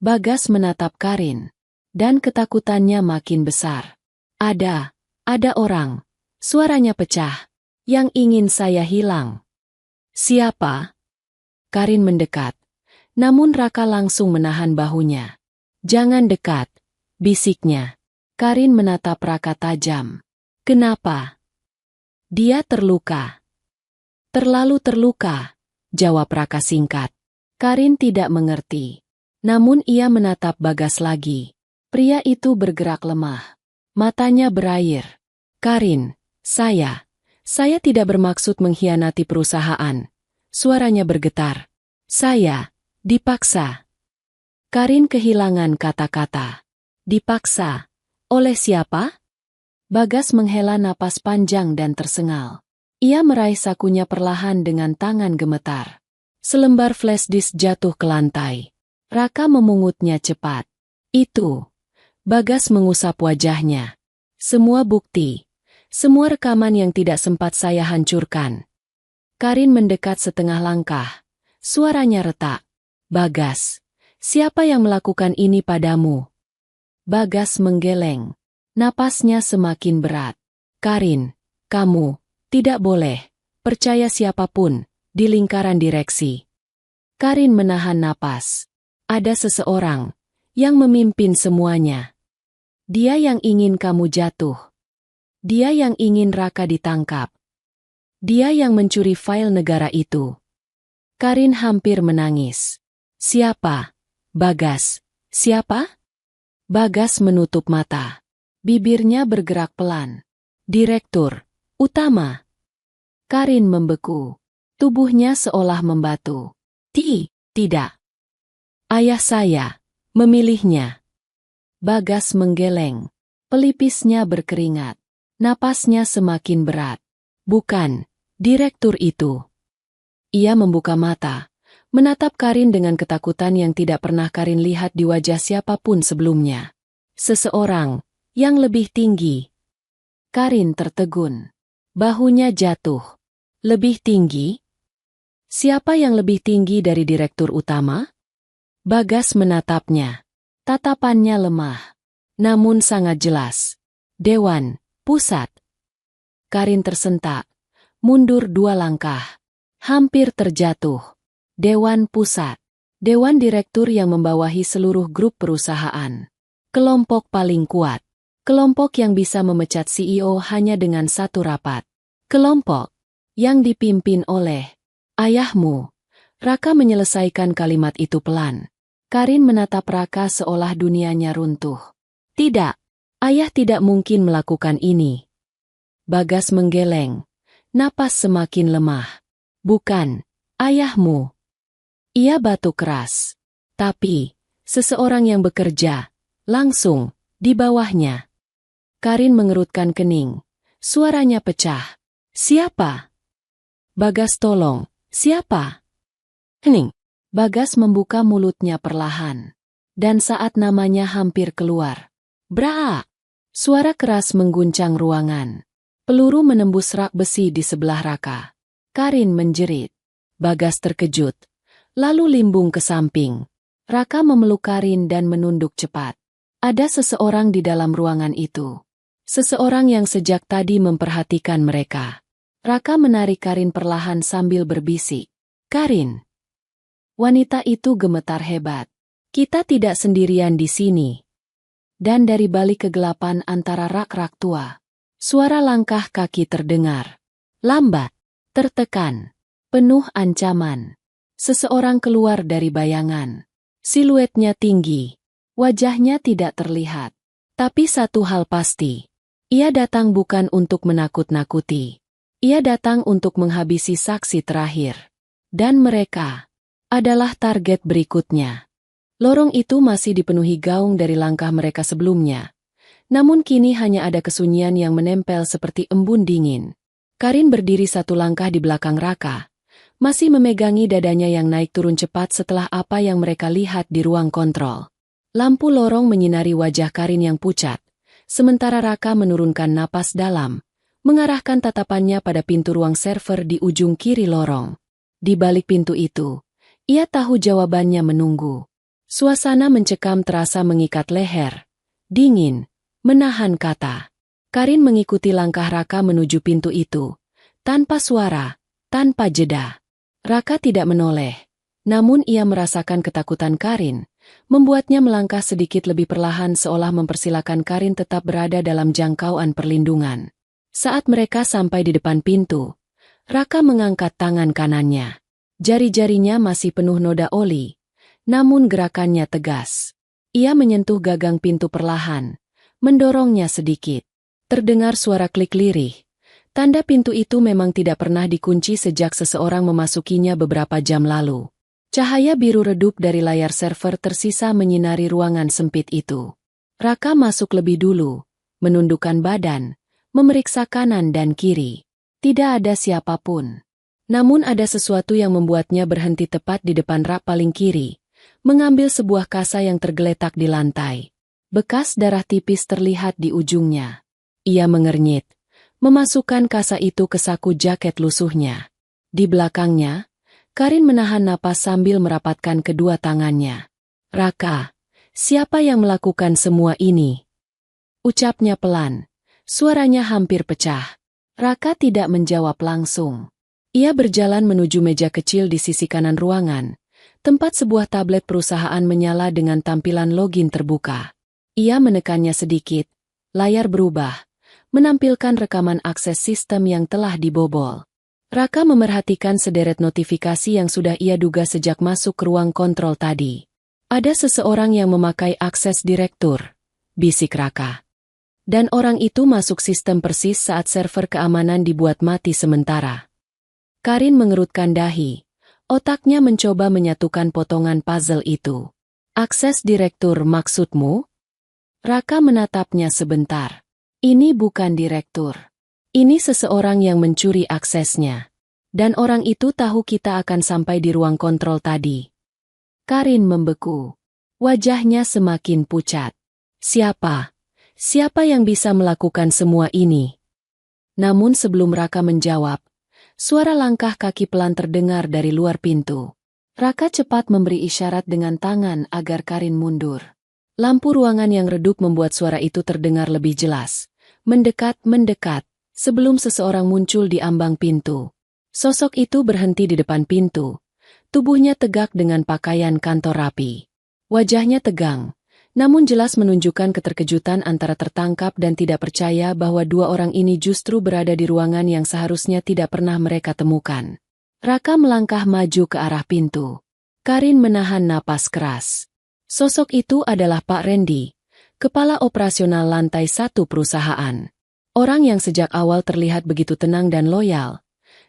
Bagas menatap Karin. Dan ketakutannya makin besar. Ada orang. Suaranya pecah. Yang ingin saya hilang. Siapa? Karin mendekat. Namun Raka langsung menahan bahunya. Jangan dekat, bisiknya. Karin menatap Raka tajam. Kenapa? Dia terluka. Terlalu terluka, jawab Raka singkat. Karin tidak mengerti. Namun ia menatap Bagas lagi. Pria itu bergerak lemah. Matanya berair. Karin, saya tidak bermaksud mengkhianati perusahaan. Suaranya bergetar. Saya dipaksa. Karin kehilangan kata-kata. Dipaksa. Oleh siapa? Bagas menghela napas panjang dan tersengal. Ia meraih sakunya perlahan dengan tangan gemetar. Selembar flash disk jatuh ke lantai. Raka memungutnya cepat. Itu. Bagas mengusap wajahnya. Semua bukti. Semua rekaman yang tidak sempat saya hancurkan. Karin mendekat setengah langkah. Suaranya retak. Bagas. Siapa yang melakukan ini padamu? Bagas menggeleng. Napasnya semakin berat. Karin, kamu tidak boleh percaya siapapun di lingkaran direksi. Karin menahan napas. Ada seseorang yang memimpin semuanya. Dia yang ingin kamu jatuh. Dia yang ingin Raka ditangkap. Dia yang mencuri file negara itu. Karin hampir menangis. Siapa? Bagas. Siapa? Bagas menutup mata. Bibirnya bergerak pelan. Direktur utama. Karin membeku. Tubuhnya seolah membatu. Tidak. Ayah saya memilihnya. Bagas menggeleng. Pelipisnya berkeringat. Napasnya semakin berat. Bukan direktur itu. Ia membuka mata, menatap Karin dengan ketakutan yang tidak pernah Karin lihat di wajah siapapun sebelumnya. Seseorang yang lebih tinggi. Karin tertegun. Bahunya jatuh. Lebih tinggi? Siapa yang lebih tinggi dari direktur utama? Bagas menatapnya. Tatapannya lemah. namun sangat jelas. Dewan Pusat. Karin tersentak, mundur 2 langkah. Hampir terjatuh. Dewan Pusat. Dewan Direktur yang membawahi seluruh grup perusahaan. Kelompok paling kuat. Kelompok yang bisa memecat CEO hanya dengan satu rapat. Kelompok yang dipimpin oleh ayahmu. Raka menyelesaikan kalimat itu pelan. Karin menatap Raka seolah dunianya runtuh. Tidak, ayah tidak mungkin melakukan ini. Bagas menggeleng. Napas semakin lemah. Bukan, ayahmu. Ia batuk keras. Tapi, seseorang yang bekerja, langsung, di bawahnya. Karin mengerutkan kening. Suaranya pecah. Siapa? Bagas tolong, siapa? Hening. Bagas membuka mulutnya perlahan. Dan saat namanya hampir keluar. Bra! Suara keras mengguncang ruangan. Peluru menembus rak besi di sebelah Raka. Karin menjerit. Bagas terkejut. Lalu limbung ke samping. Raka memeluk Karin dan menunduk cepat. Ada seseorang di dalam ruangan itu. Seseorang yang sejak tadi memperhatikan mereka. Raka menarik Karin perlahan sambil berbisik. Karin. Wanita itu gemetar hebat. Kita tidak sendirian di sini. Dan dari balik kegelapan antara rak-rak tua, suara langkah kaki terdengar. Lambat, tertekan, penuh ancaman. Seseorang keluar dari bayangan. Siluetnya tinggi, wajahnya tidak terlihat. Tapi satu hal pasti. Ia datang bukan untuk menakut-nakuti. Ia datang untuk menghabisi saksi terakhir. Dan mereka adalah target berikutnya. Lorong itu masih dipenuhi gaung dari langkah mereka sebelumnya. Namun kini hanya ada kesunyian yang menempel seperti embun dingin. Karin berdiri 1 langkah di belakang Raka, masih memegangi dadanya yang naik turun cepat setelah apa yang mereka lihat di ruang kontrol. Lampu lorong menyinari wajah Karin yang pucat, sementara Raka menurunkan napas dalam, mengarahkan tatapannya pada pintu ruang server di ujung kiri lorong. Di balik pintu itu, ia tahu jawabannya menunggu. Suasana mencekam terasa mengikat leher. Dingin, menahan kata. Karin mengikuti langkah Raka menuju pintu itu. Tanpa suara, tanpa jeda. Raka tidak menoleh. Namun ia merasakan ketakutan Karin, membuatnya melangkah sedikit lebih perlahan seolah mempersilakan Karin tetap berada dalam jangkauan perlindungan. Saat mereka sampai di depan pintu, Raka mengangkat tangan kanannya. Jari-jarinya masih penuh noda oli, namun gerakannya tegas. Ia menyentuh gagang pintu perlahan, mendorongnya sedikit. Terdengar suara klik lirih. Tanda pintu itu memang tidak pernah dikunci sejak seseorang memasukinya beberapa jam lalu. Cahaya biru redup dari layar server tersisa menyinari ruangan sempit itu. Raka masuk lebih dulu, menundukkan badan, memeriksa kanan dan kiri. Tidak ada siapapun. Namun ada sesuatu yang membuatnya berhenti tepat di depan rak paling kiri, mengambil sebuah kasa yang tergeletak di lantai. Bekas darah tipis terlihat di ujungnya. Ia mengernyit, memasukkan kasa itu ke saku jaket lusuhnya. Di belakangnya, Karin menahan napas sambil merapatkan kedua tangannya. Raka, siapa yang melakukan semua ini? Ucapnya pelan, suaranya hampir pecah. Raka tidak menjawab langsung. Ia berjalan menuju meja kecil di sisi kanan ruangan, tempat sebuah tablet perusahaan menyala dengan tampilan login terbuka. Ia menekannya sedikit, layar berubah, menampilkan rekaman akses sistem yang telah dibobol. Raka memerhatikan sederet notifikasi yang sudah ia duga sejak masuk ke ruang kontrol tadi. Ada seseorang yang memakai akses direktur, bisik Raka. Dan orang itu masuk sistem persis saat server keamanan dibuat mati sementara. Karin mengerutkan dahi. Otaknya mencoba menyatukan potongan puzzle itu. Akses direktur maksudmu? Raka menatapnya sebentar. Ini bukan direktur. Ini seseorang yang mencuri aksesnya. Dan orang itu tahu kita akan sampai di ruang kontrol tadi. Karin membeku. Wajahnya semakin pucat. Siapa? Siapa yang bisa melakukan semua ini? Namun sebelum Raka menjawab, suara langkah kaki pelan terdengar dari luar pintu. Raka cepat memberi isyarat dengan tangan agar Karin mundur. Lampu ruangan yang redup membuat suara itu terdengar lebih jelas. Mendekat, sebelum seseorang muncul di ambang pintu. Sosok itu berhenti di depan pintu. Tubuhnya tegak dengan pakaian kantor rapi. Wajahnya tegang, namun jelas menunjukkan keterkejutan antara tertangkap dan tidak percaya bahwa dua orang ini justru berada di ruangan yang seharusnya tidak pernah mereka temukan. Raka melangkah maju ke arah pintu. Karin menahan napas keras. Sosok itu adalah Pak Randy, kepala operasional lantai 1 perusahaan. Orang yang sejak awal terlihat begitu tenang dan loyal,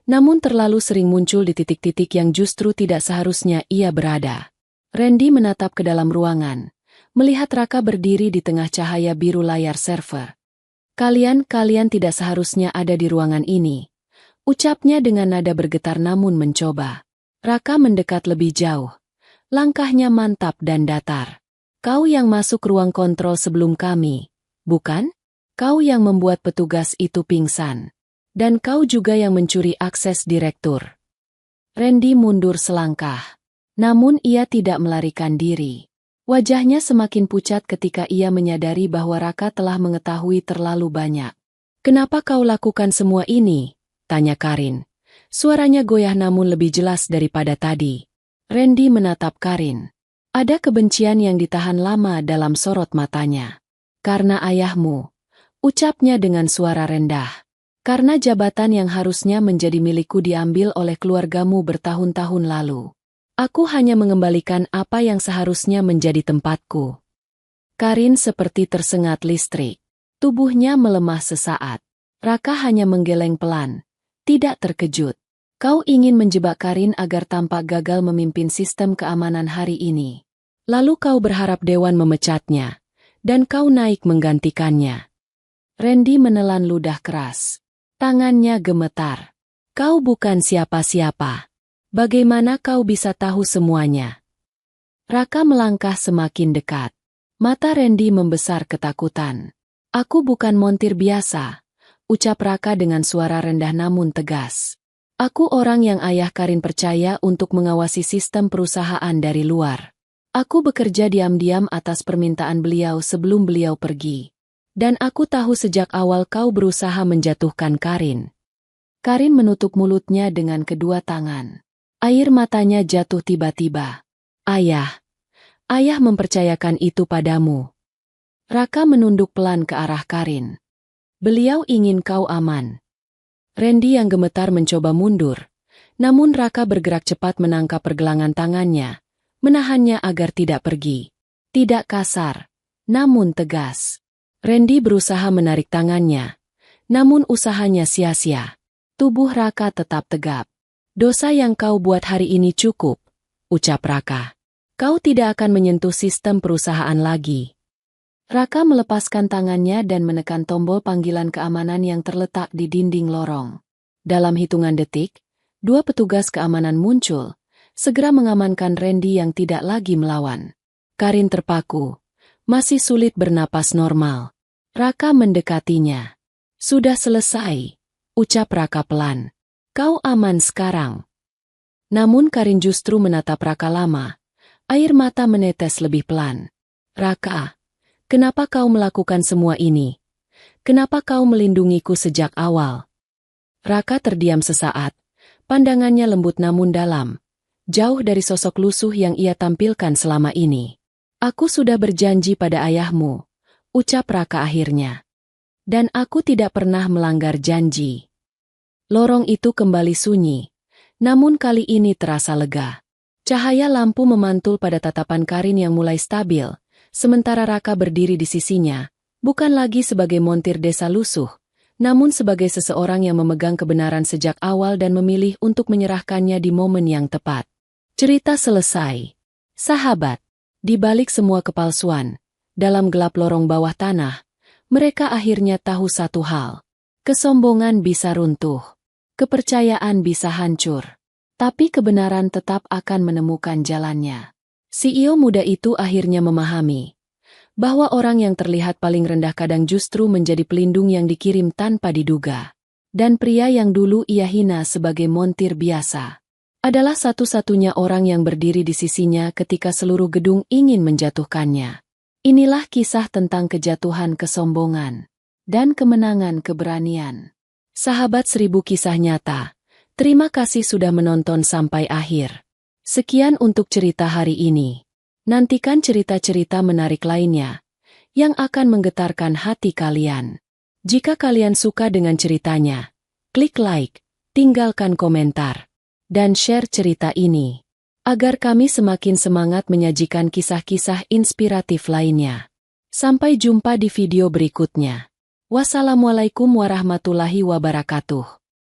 namun terlalu sering muncul di titik-titik yang justru tidak seharusnya ia berada. Randy menatap ke dalam ruangan, melihat Raka berdiri di tengah cahaya biru layar server. Kalian tidak seharusnya ada di ruangan ini, ucapnya dengan nada bergetar namun mencoba. Raka mendekat lebih jauh. Langkahnya mantap dan datar. Kau yang masuk ruang kontrol sebelum kami, bukan? Kau yang membuat petugas itu pingsan. Dan kau juga yang mencuri akses direktur. Randy mundur selangkah. Namun ia tidak melarikan diri. Wajahnya semakin pucat ketika ia menyadari bahwa Raka telah mengetahui terlalu banyak. Kenapa kau lakukan semua ini? Tanya Karin. Suaranya goyah namun lebih jelas daripada tadi. Randy menatap Karin. Ada kebencian yang ditahan lama dalam sorot matanya. Karena ayahmu, ucapnya dengan suara rendah. Karena jabatan yang harusnya menjadi milikku diambil oleh keluargamu bertahun-tahun lalu. Aku hanya mengembalikan apa yang seharusnya menjadi tempatku. Karin seperti tersengat listrik. Tubuhnya melemah sesaat. Raka hanya menggeleng pelan. Tidak terkejut. Kau ingin menjebak Karin agar tampak gagal memimpin sistem keamanan hari ini. Lalu kau berharap Dewan memecatnya, dan kau naik menggantikannya. Randy menelan ludah keras. Tangannya gemetar. Kau bukan siapa-siapa. Bagaimana kau bisa tahu semuanya? Raka melangkah semakin dekat. Mata Randy membesar ketakutan. Aku bukan montir biasa, ucap Raka dengan suara rendah namun tegas. Aku orang yang ayah Karin percaya untuk mengawasi sistem perusahaan dari luar. Aku bekerja diam-diam atas permintaan beliau sebelum beliau pergi. Dan aku tahu sejak awal kau berusaha menjatuhkan Karin. Karin menutup mulutnya dengan kedua tangan. Air matanya jatuh tiba-tiba. Ayah mempercayakan itu padamu. Raka menunduk pelan ke arah Karin. Beliau ingin kau aman. Randy yang gemetar mencoba mundur, namun Raka bergerak cepat menangkap pergelangan tangannya, menahannya agar tidak pergi. Tidak kasar, namun tegas. Randy berusaha menarik tangannya, namun usahanya sia-sia. Tubuh Raka tetap tegap. Dosa yang kau buat hari ini cukup, ucap Raka. Kau tidak akan menyentuh sistem perusahaan lagi. Raka melepaskan tangannya dan menekan tombol panggilan keamanan yang terletak di dinding lorong. Dalam hitungan detik, dua petugas keamanan muncul, segera mengamankan Randy yang tidak lagi melawan. Karin terpaku, masih sulit bernapas normal. Raka mendekatinya. Sudah selesai, ucap Raka pelan. Kau aman sekarang. Namun Karin justru menatap Raka lama. Air mata menetes lebih pelan. Raka, kenapa kau melakukan semua ini? Kenapa kau melindungiku sejak awal? Raka terdiam sesaat. Pandangannya lembut namun dalam. Jauh dari sosok lusuh yang ia tampilkan selama ini. Aku sudah berjanji pada ayahmu, ucap Raka akhirnya. Dan aku tidak pernah melanggar janji. Lorong itu kembali sunyi. Namun kali ini terasa lega. Cahaya lampu memantul pada tatapan Karin yang mulai stabil. Sementara Raka berdiri di sisinya, bukan lagi sebagai montir desa lusuh, namun sebagai seseorang yang memegang kebenaran sejak awal dan memilih untuk menyerahkannya di momen yang tepat. Cerita selesai. Sahabat, di balik semua kepalsuan, dalam gelap lorong bawah tanah, mereka akhirnya tahu satu hal. Kesombongan bisa runtuh, kepercayaan bisa hancur, tapi kebenaran tetap akan menemukan jalannya. CEO muda itu akhirnya memahami bahwa orang yang terlihat paling rendah kadang justru menjadi pelindung yang dikirim tanpa diduga. Dan pria yang dulu ia hina sebagai montir biasa adalah satu-satunya orang yang berdiri di sisinya ketika seluruh gedung ingin menjatuhkannya. Inilah kisah tentang kejatuhan kesombongan dan kemenangan keberanian. Sahabat 1000 kisah nyata, terima kasih sudah menonton sampai akhir. Sekian untuk cerita hari ini. Nantikan cerita-cerita menarik lainnya yang akan menggetarkan hati kalian. Jika kalian suka dengan ceritanya, klik like, tinggalkan komentar, dan share cerita ini, agar kami semakin semangat menyajikan kisah-kisah inspiratif lainnya. Sampai jumpa di video berikutnya. Wassalamualaikum warahmatullahi wabarakatuh.